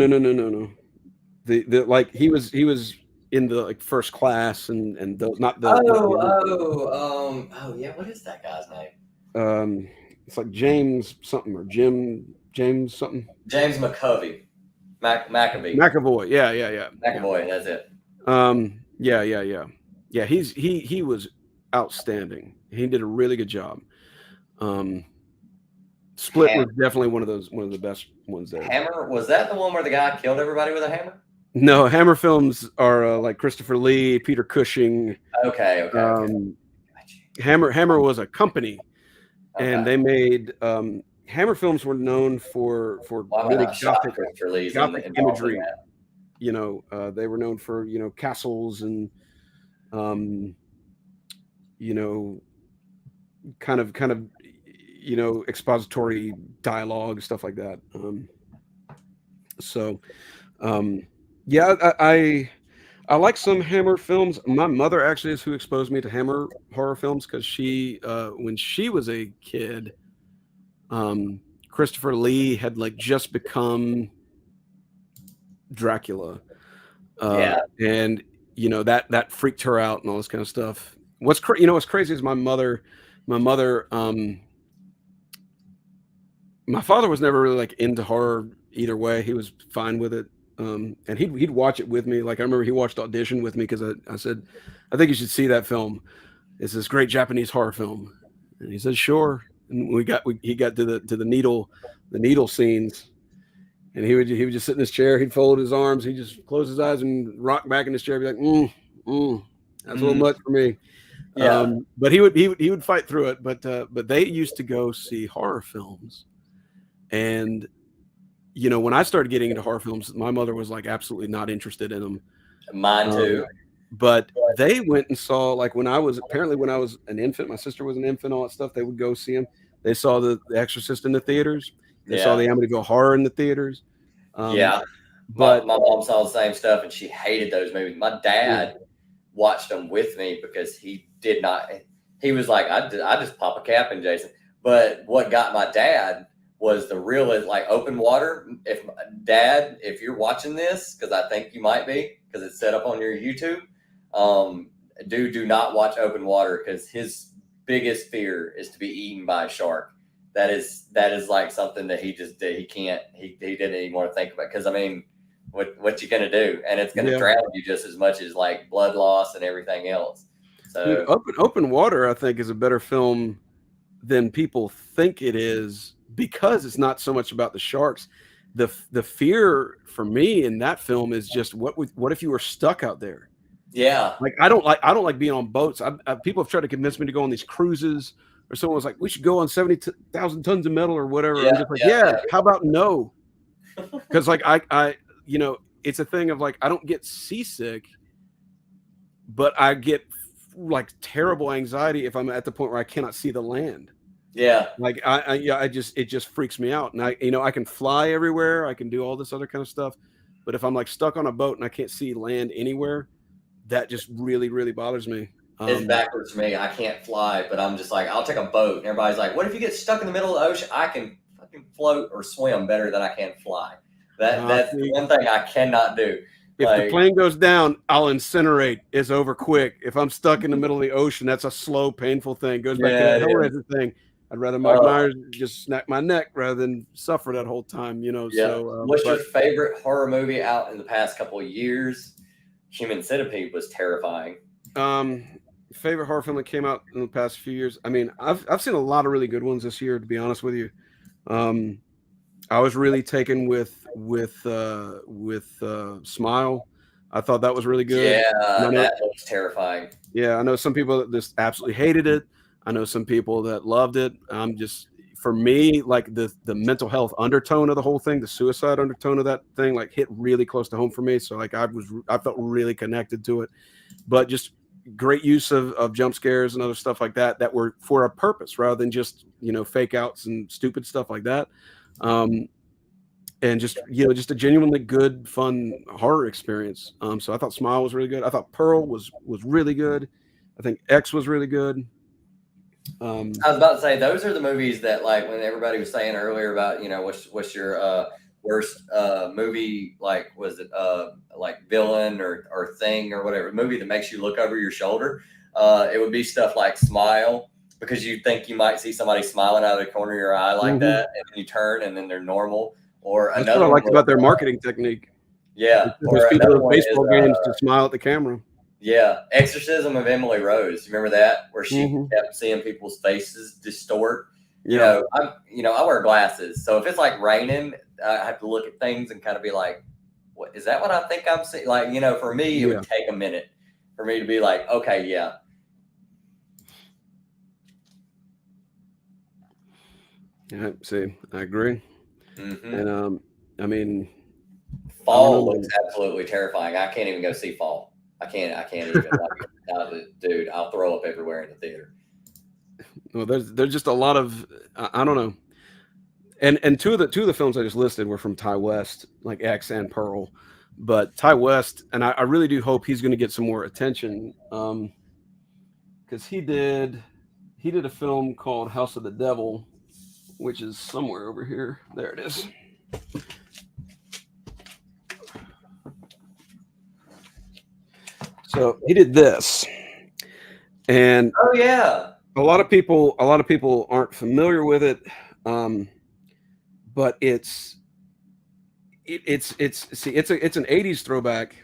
The like he was in the like First Class and those not the. Yeah. What is that guy's name? It's like James something or James something. James McAvoy. McAvoy. Yeah. McAvoy, that's it. Yeah. He was outstanding. He did a really good job. Split was definitely one of the best ones there. Hammer, was that the one where the guy killed everybody with a hammer? No, Hammer films are like Christopher Lee, Peter Cushing. Okay. Um, Gotcha. Hammer was a company, and Okay. they made Hammer films were known for Why am I really not shocked Christopher Lee's gothic involved in imagery. that? You know, they were known for castles and you know kind of expository dialogue, stuff like that. So yeah, I like some Hammer films. My mother actually is who exposed me to Hammer horror films, because she when she was a kid, Christopher Lee had like just become Dracula, Yeah. and that freaked her out and all this kind of stuff. What's crazy is my mother. My father was never really like into horror either way. He was fine with it. And he'd watch it with me. Like I remember he watched Audition with me, because I said, I think you should see that film. It's this great Japanese horror film. And he said, sure. And he got to the needle scenes, and he would just sit in his chair. He'd fold his arms. He'd just close his eyes and rock back in his chair. Be like, that's a little much for me. Yeah. But he would fight through it. But they used to go see horror films. And when I started getting into horror films, my mother was like absolutely not interested in them. Mine too. But they went and saw, like when I was an infant, my sister was an infant, all that stuff. They would go see them. They saw the Exorcist in the theaters. They saw the Amityville Horror in the theaters. Yeah. But my mom saw the same stuff, and she hated those movies. My dad watched them with me because he did not. He was like, I just pop a cap in, Jason. But what got my dad was the real, like, Open Water. If you're watching this, because I think you might be, because it's set up on your YouTube, do not watch Open Water, because his biggest fear is to be eaten by a shark. That is like something that he just did. He didn't even want to think about, because I mean, what you gonna do? And it's gonna drown you just as much as like blood loss and everything else. So dude, Open Water, I think, is a better film than people think it is, because it's not so much about the sharks. The fear for me in that film is just what if you were stuck out there? Yeah. Like I don't like being on boats. People have tried to convince me to go on these cruises, or someone was like, we should go on 70,000 tons of metal or whatever. I'm just like, how about no? Because like I it's a thing of like, I don't get seasick, but I get like terrible anxiety if I'm at the point where I cannot see the land. Yeah. Like it just freaks me out. And I can fly everywhere. I can do all this other kind of stuff. But if I'm like stuck on a boat and I can't see land anywhere, that just really, really bothers me. It's backwards for me. I can't fly, but I'm just like, I'll take a boat. And everybody's like, what if you get stuck in the middle of the ocean? I can float or swim better than I can fly. That's one thing I cannot do. If the plane goes down, I'll incinerate. It's over quick. If I'm stuck in the middle of the ocean, that's a slow, painful thing. Goes back to that Hellraiser thing. I'd rather Mike Myers just snap my neck rather than suffer that whole time, Yeah. So, what's your favorite horror movie out in the past couple of years? Human Centipede was terrifying. Favorite horror film that came out in the past few years. I mean, I've seen a lot of really good ones this year, to be honest with you. I was really taken with Smile. I thought that was really good. Yeah, that was terrifying. Yeah, I know some people that just absolutely hated it. I know some people that loved it. For me, like the mental health undertone of the whole thing, the suicide undertone of that thing, like hit really close to home for me. So like I felt really connected to it. But just great use of jump scares and other stuff like that were for a purpose rather than just fake outs and stupid stuff like that. And just a genuinely good, fun horror experience. So I thought Smile was really good. I thought Pearl was really good. I think X was really good. I was about to say, those are the movies that, like, when everybody was saying earlier about what's your worst movie, like, was it like villain or thing or whatever movie that makes you look over your shoulder, it would be stuff like Smile, because you think you might see somebody smiling out of the corner of your eye like that, and then you turn and then they're normal. Or that's what I liked about their marketing technique. Yeah, there's people at baseball games to smile at the camera. Yeah, Exorcism of Emily Rose. Remember that, where she kept seeing people's faces distort. Yeah. I wear glasses, so if it's like raining, I have to look at things and kind of be like, what is that? What I think I'm seeing? Like, you know, for me, it would take a minute for me to be like, okay, yeah. Yeah, see, I agree. Mm-hmm. And I mean, Fall looks absolutely terrifying. I can't even go see Fall. I can't even. Like, dude, I'll throw up everywhere in the theater. Well, there's just a lot of I don't know. And two of the films I just listed were from Ty West, like X and Pearl. But Ty West, and I really do hope he's going to get some more attention, because he did a film called House of the Devil, which is somewhere over here. There it is. So he did this, and oh yeah, a lot of people aren't familiar with it, but it's an 80s throwback,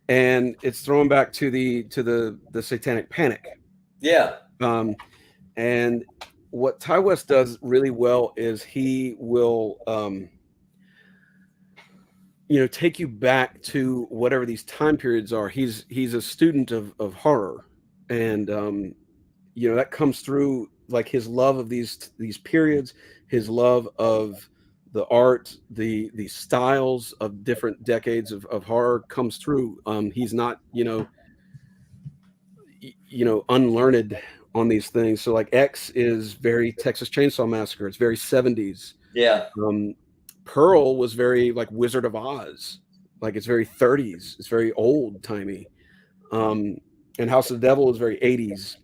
and it's thrown back to the Satanic Panic. Yeah. And what Ty West does really well is he will take you back to whatever these time periods are. He's a student of horror, and that comes through, like his love of these periods, his love of the art, the styles of different decades of horror comes through. He's not unlearned on these things. So like X is very Texas Chainsaw Massacre. It's very 70s. Yeah. Pearl was very like Wizard of Oz. Like it's very 30s. It's very old timey. And House of the Devil is very 80s,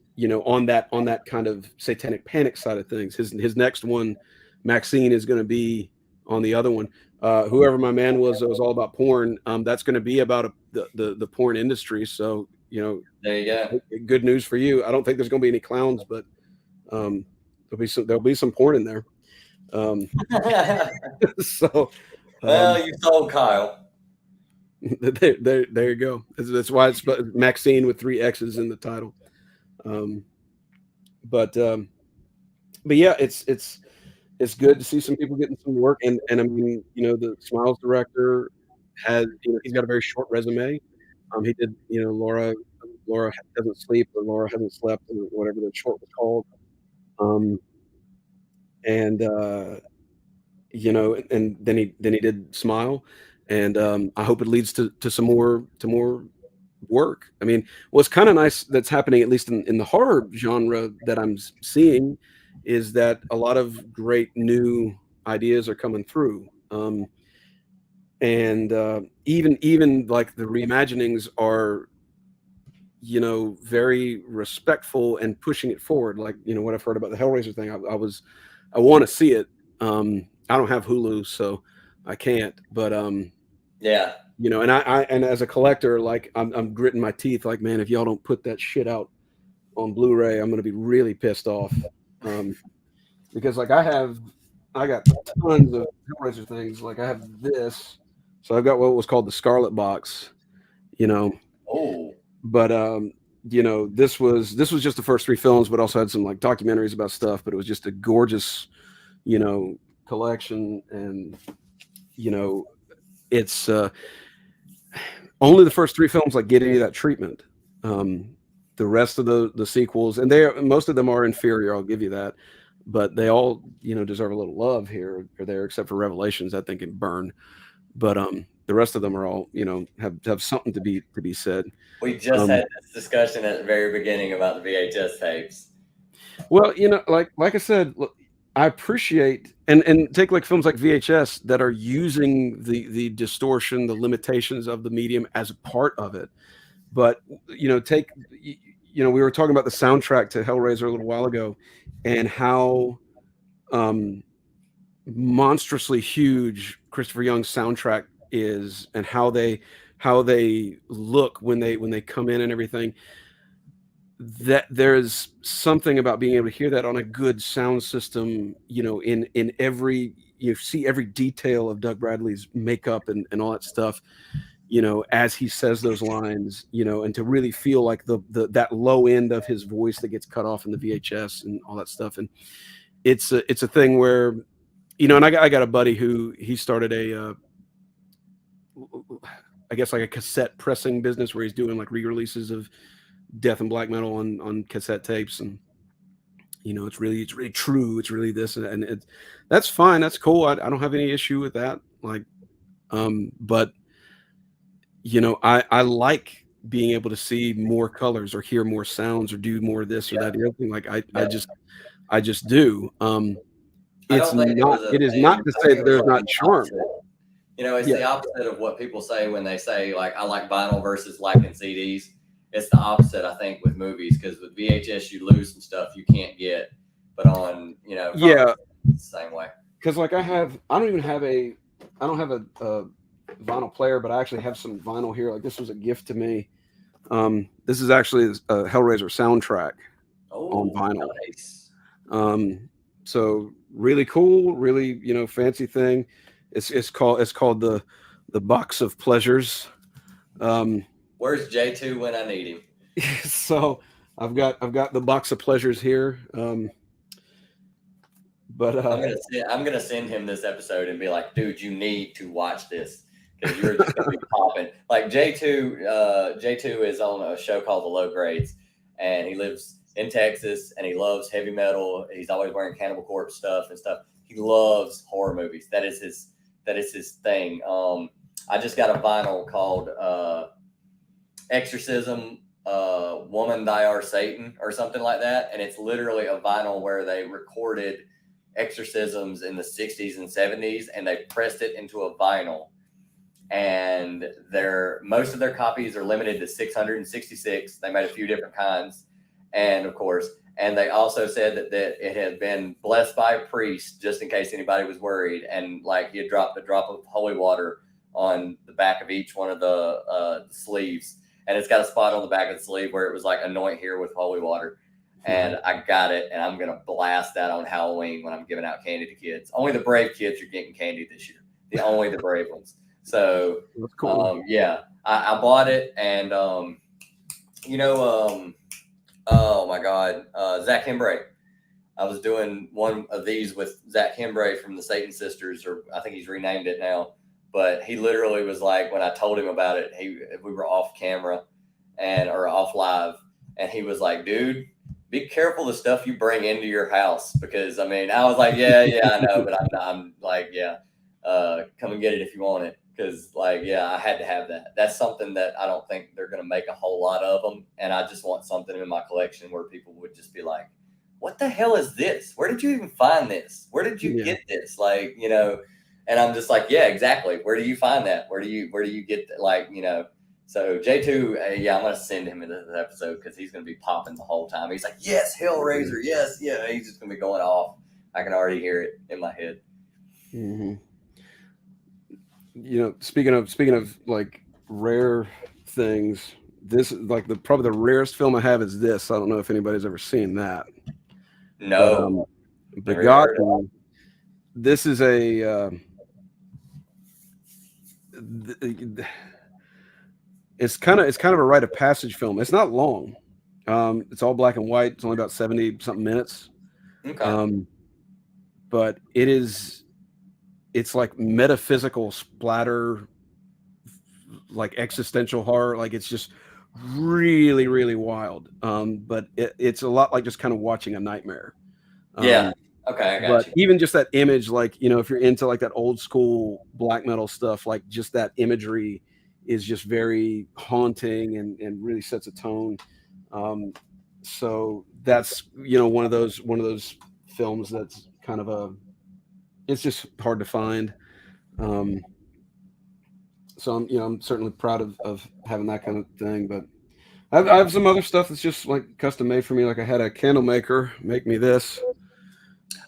on that kind of Satanic Panic side of things. His next one, Maxine, is going to be on the other one. Whoever my man was, it was all about porn. That's going to be about the porn industry. So, there you go. Good news for you. I don't think there's going to be any clowns, but there'll be some porn in there. So, well, you sold Kyle. There you go. That's why it's Maxine with 3 X's in the title. But yeah, it's good to see some people getting some work. And I mean, the Smiles director has, he's got a very short resume. He did, Laura Doesn't Sleep, or Laura Hasn't Slept, or whatever the short was called. And then he did Smile, and I hope it leads to some more work. I mean, what's kind of nice that's happening, at least in the horror genre that I'm seeing, is that a lot of great new ideas are coming through. And even like the reimaginings are, very respectful and pushing it forward. Like, what I've heard about the Hellraiser thing, I want to see it. I don't have Hulu, so I can't, but yeah, and as a collector, like I'm gritting my teeth, like, man, if y'all don't put that shit out on Blu-ray, I'm going to be really pissed off. Because like I got tons of Hellraiser things. Like I have this, so I've got what was called the Scarlet Box, Oh. But this was just the first 3 films, but also had some like documentaries about stuff. But it was just a gorgeous, collection, and it's only the first 3 films like get any of that treatment. The rest of the sequels, and most of them are inferior, I'll give you that, but they all deserve a little love here or there, except for Revelations, I think, it burn. But the rest of them are all have something to be said. We just had this discussion at the very beginning about the VHS tapes. Well, like I said, look, I appreciate and take like films like VHS that are using the distortion, the limitations of the medium as a part of it. But we were talking about the soundtrack to Hellraiser a little while ago, and how monstrously huge Christopher Young's soundtrack is, and how they look when they come in and everything. That there's something about being able to hear that on a good sound system, in every, you see every detail of Doug Bradley's makeup and all that stuff, as he says those lines, and to really feel like that low end of his voice that gets cut off in the VHS and all that stuff. And it's a thing where, and I got a buddy who he started I guess like a cassette pressing business where he's doing like re-releases of death and black metal on cassette tapes, and it's really true. It's really this, and that's fine. That's cool. I don't have any issue with that. Like, but I like being able to see more colors or hear more sounds or do more of this or that or the other thing. Like I just do. I It's don't think it not. was a It is thing. not to I say think that it was there's like not the charm. opposite. It's Yeah. the opposite of what people say when they say like I like vinyl versus liking CDs. It's the opposite, I think, with movies, because with VHS you lose some stuff you can't get, but on Yeah. it's the same way. Because like I don't have a vinyl player, but I actually have some vinyl here. Like this was a gift to me. This is actually a Hellraiser soundtrack on vinyl. Nice. So really cool, really fancy thing. It's called the Box of Pleasures. Where's J2 when I need him? So I've got the Box of Pleasures here. But I'm gonna send him this episode and be like, dude, you need to watch this because you're just gonna be popping. Like J2 is on a show called The Low Grades, and he lives in Texas, and he loves heavy metal. He's always wearing Cannibal Corpse stuff and stuff. He loves horror movies. That is his thing. I just got a vinyl called Exorcism, Woman Thy Art Satan, or something like that, and it's literally a vinyl where they recorded exorcisms in the 60s and 70s, and they pressed it into a vinyl, and most of their copies are limited to 666. They made a few different kinds, and of course, and they also said that it had been blessed by a priest, just in case anybody was worried, and like he had dropped a drop of holy water on the back of each one of the sleeves, and it's got a spot on the back of the sleeve where it was like anoint here with holy water. And I got it, and I'm gonna blast that on Halloween when I'm giving out candy to kids. Only the brave kids are getting candy this year. Only the brave ones. So that's cool. I bought it, and oh my God, Zach Hembray. I was doing one of these with Zach Hembray from the Satan Sisters, or I think he's renamed it now. But he literally was like, when I told him about it, we were off camera or off live, and he was like, dude, be careful the stuff you bring into your house, because I was like, yeah, I know, but I'm like, come and get it if you want it, because I had to have that. That's something that I don't think they're going to make a whole lot of them, and I just want something in my collection where people would just be like, what the hell is this? Where did you even find this? Where did you get this? And I'm just like, yeah, exactly. Where do you find that? Where do you get that? So J2, I'm going to send him into this episode because he's going to be popping the whole time. He's like, yes, Hellraiser, yes, yeah. He's just going to be going off. I can already hear it in my head. Mm-hmm. Speaking of like rare things, this is like probably the rarest film I have is this. I don't know if anybody's ever seen that. No. But Begotten, this is it's kind of a rite of passage film. It's not long. It's all black and white. It's only about 70 something minutes. Okay. But it's like metaphysical splatter, like existential horror. Like it's just really, really wild. But it's a lot like just kind of watching a nightmare. Yeah. Okay, I got you. Even just that image, like, if you're into like that old school black metal stuff, like just that imagery is just very haunting and really sets a tone. So that's, one of those films that's kind of it's just hard to find. So I'm certainly proud of having that kind of thing, but I have some other stuff that's just like custom made for me. Like I had a candle maker make me this.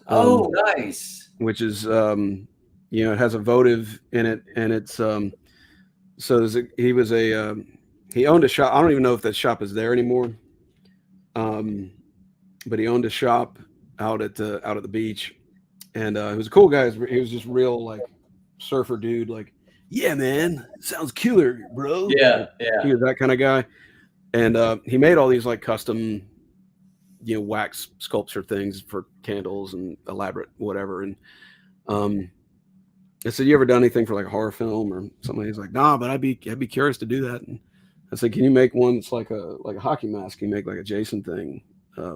Oh, nice. Which is, it has a votive in it, and it's, so he owned a shop. I don't even know if that shop is there anymore. But he owned a shop out at the beach, and he was a cool guy. He was just real like surfer dude. Like, yeah, man, sounds killer, bro. Yeah. He was that kind of guy, and he made all these like custom, wax sculpture things for candles and elaborate whatever. And I said, "You ever done anything for like a horror film or something?" He's like, "Nah, but I'd be curious to do that." And I said, "Can you make one that's like a hockey mask? Can you make like a Jason thing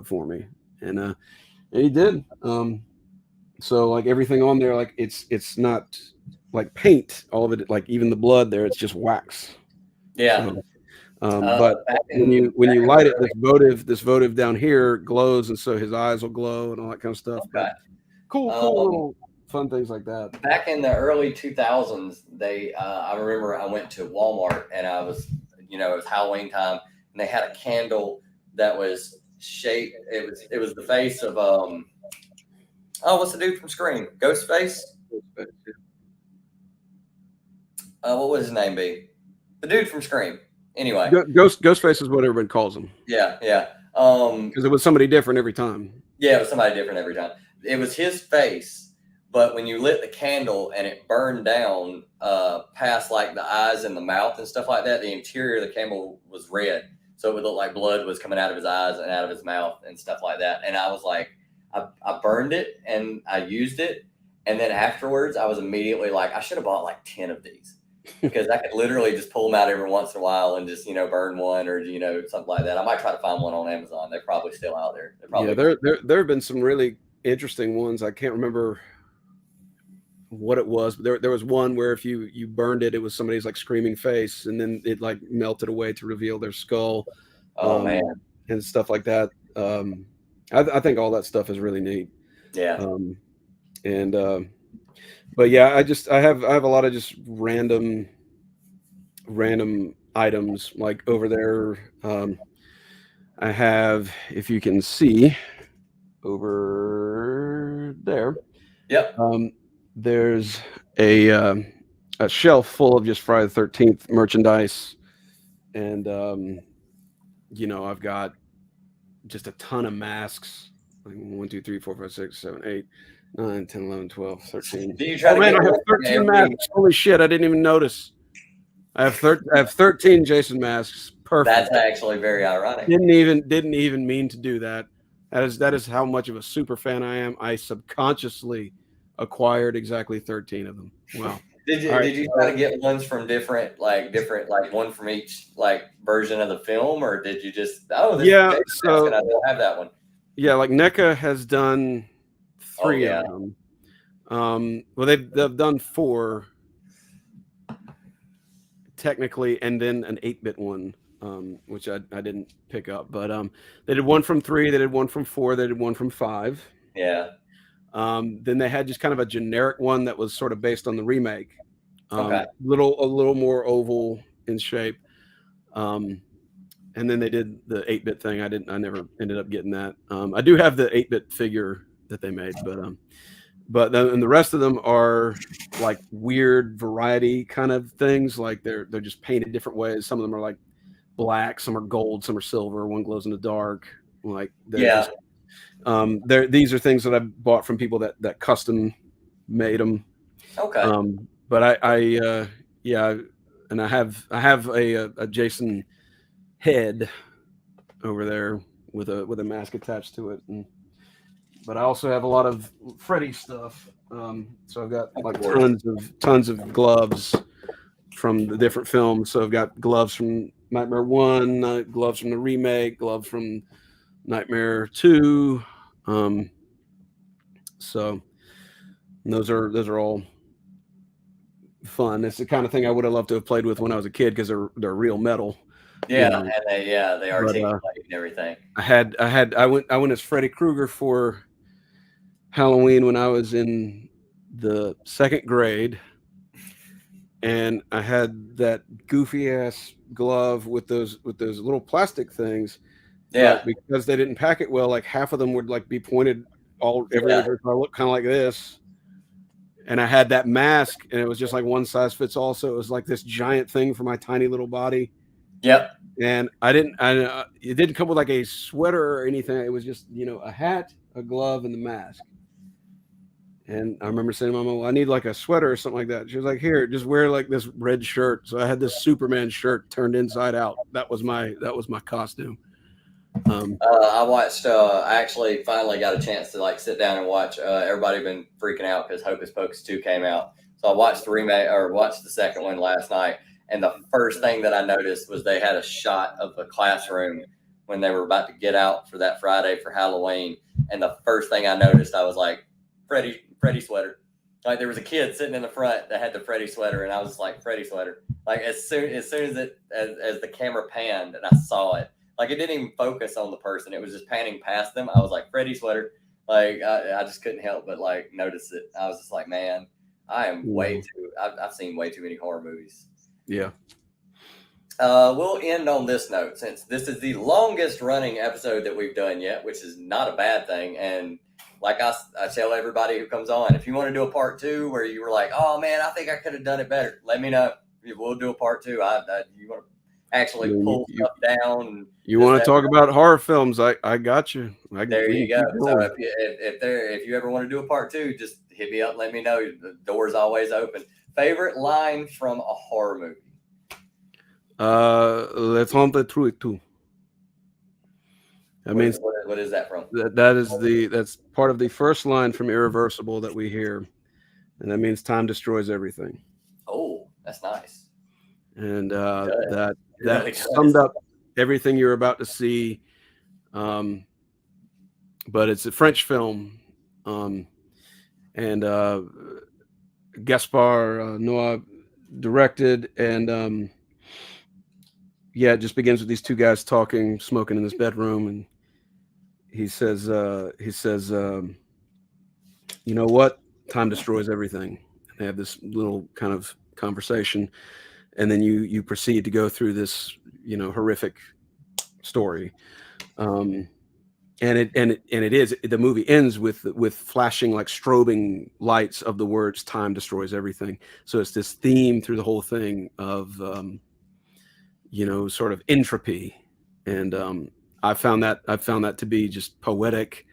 for me?" And he did. So like everything on there, like it's not like paint. All of it, like even the blood there, it's just wax. Yeah. So, but Back when in you light it, the this votive down here glows, and so his eyes will glow and all that kind of stuff. okay. But cool little fun things like that. Back in the early 2000s, they I remember I went to Walmart and I was, it was Halloween time, and they had a candle that was shaped. It was the face of what's the dude from Scream? Ghostface. What would his name be? The dude from Scream. Anyway, Ghostface is what everybody calls him. yeah. Because it was somebody different every time. Yeah, it was somebody different every time. It was his face, but when you lit the candle and it burned down past like the eyes and the mouth and stuff like that, the interior of the candle was red. So it would look like blood was coming out of his eyes and out of his mouth and stuff like that. And I was like, I burned it and I used it. And then afterwards, I was immediately like, I should have bought like 10 of these. Because I could literally just pull them out every once in a while and just, burn one or, something like that. I might try to find one on Amazon. They're probably still out there. There have been some really interesting ones. I can't remember what it was, but there was one where if you burned it, it was somebody's like screaming face, and then it like melted away to reveal their skull. Oh man. And stuff like that. I think all that stuff is really neat. Yeah. But yeah, I have a lot of just random items like over there. I have, if you can see over there. Yep. There's a shelf full of just Friday the 13th merchandise, and I've got just a ton of masks. Like 1, 2, 3, 4, 5, 6, 7, 8, 9, 10, 11, 12, 13. Do you try to I get have 13 masks. Holy shit, I didn't even notice. I have 13 Jason masks. Perfect. That's actually very ironic. Didn't even mean to do that. That is how much of a super fan I am. I subconsciously acquired exactly 13 of them. Wow. Did you try to get ones from different one from each like version of the film, or did you just so I don't have that one? Yeah, like NECA has done 3 of them. Well, they've done 4 technically, and then an 8-bit one, which I didn't pick up. But they did one from 3, they did one from 4, they did one from 5. Yeah. Then they had just kind of a generic one that was sort of based on the remake. Okay. A little more oval in shape. And then they did the 8-bit thing. I never ended up getting that. I do have the 8-bit figure that they made, but then and the rest of them are like weird variety kind of things. Like they're just painted different ways. Some of them are like black, some are gold, some are silver. One glows in the dark. Like these are things that I bought from people that custom made them. Okay. But and I have a Jason head over there with a mask attached to it, but I also have a lot of Freddy stuff. So I've got like tons of gloves from the different films. So I've got gloves from Nightmare 1, gloves from the remake, gloves from Nightmare 2. So those are all fun. It's the kind of thing I would have loved to have played with when I was a kid because they're real metal. Yeah, and they articulate and everything. I went as Freddy Krueger for Halloween when I was in the 2nd grade, and I had that goofy ass glove with those little plastic things. Yeah, because they didn't pack it well, like half of them would like be pointed everywhere. I look kind of like this. And I had that mask, and it was just like one size fits all. So it was like this giant thing for my tiny little body. Yep. And it didn't come with like a sweater or anything. It was just, a hat, a glove, and the mask. And I remember saying to Mama, well, I need like a sweater or something like that. She was like, here, just wear like this red shirt. So I had this Superman shirt turned inside out. That was my costume. I watched. I actually finally got a chance to like sit down and watch. Everybody been freaking out because Hocus Pocus 2 came out, So I watched watched the second one last night, and the first thing that I noticed was they had a shot of a classroom when they were about to get out for that Friday for Halloween. And the first thing I noticed, I was like, Freddy sweater. Like there was a kid sitting in the front that had the Freddy sweater, and I was like, Freddy sweater. Like as soon as the camera panned and I saw it, like it didn't even focus on the person; it was just panning past them. I was like, Freddy sweater. Like I just couldn't help but like notice it. I was just like, man, I am way too. I've seen way too many horror movies. Yeah. We'll end on this note, since this is the longest running episode that we've done yet, which is not a bad thing. And like I tell everybody who comes on, if you want to do a part 2 where you were like, oh man, I think I could have done it better, let me know. We'll do a part 2. You want to actually pull stuff down. You want to talk about horror films? I got you. There you go. So if you ever want to do a part 2, just hit me up. Let me know. The door's always open. Favorite line from a horror movie? Let's haunt the truth too. I mean, what is that from? That's part of the first line from Irreversible that we hear, and that means time destroys everything. Oh, that's nice. And that really summed up everything you're about to see. But it's a French film, and Gaspar Noé directed, and it just begins with these two guys talking, smoking in this bedroom, and he says, you know what? Time destroys everything. And they have this little kind of conversation, and then you proceed to go through this, horrific story. And the movie ends with flashing like strobing lights of the words "time destroys everything." So it's this theme through the whole thing of sort of entropy, and I found that to be just poetic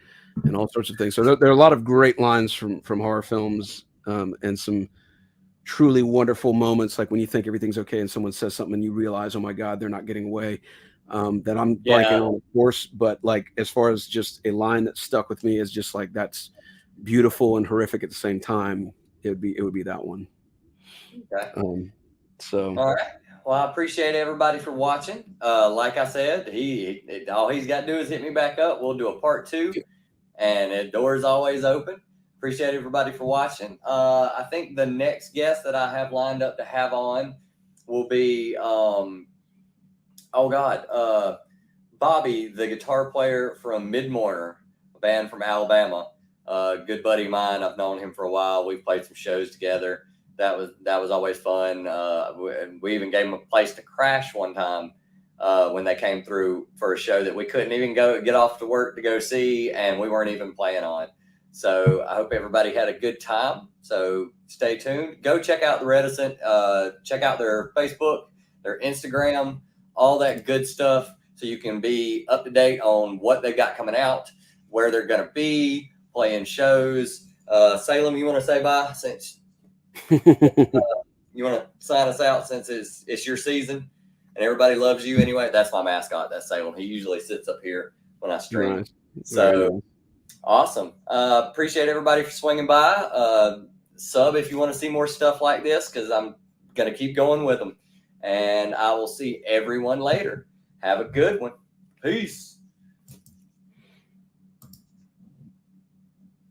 and all sorts of things. So there are a lot of great lines from horror films, and some truly wonderful moments, like when you think everything's okay and someone says something and you realize, oh my God, they're not getting away. That I'm blanking on, of course, but like as far as just a line that stuck with me is just like that's beautiful and horrific at the same time. It would be that one. Okay. So all right. Well, I appreciate everybody for watching. Like I said, all he's got to do is hit me back up. We'll do a part 2, and the door is always open. Appreciate everybody for watching. I think the next guest that I have lined up to have on will be Bobby, the guitar player from Midmourner, a band from Alabama. Good buddy of mine. I've known him for a while. We've played some shows together. That was always fun. We even gave him a place to crash one time when they came through for a show that we couldn't even get off to work to go see, and we weren't even playing on. So I hope everybody had a good time. So stay tuned. Go check out the Reticent. Check out their Facebook, their Instagram, all that good stuff, so you can be up to date on what they've got coming out, where they're going to be, playing shows. Salem, you want to say bye since you want to sign us out, since it's your season and everybody loves you anyway? That's my mascot. That's Salem. He usually sits up here when I stream. Nice. So awesome. Appreciate everybody for swinging by. Sub if you want to see more stuff like this, because I'm going to keep going with them. And I will see everyone later. Have a good one. Peace.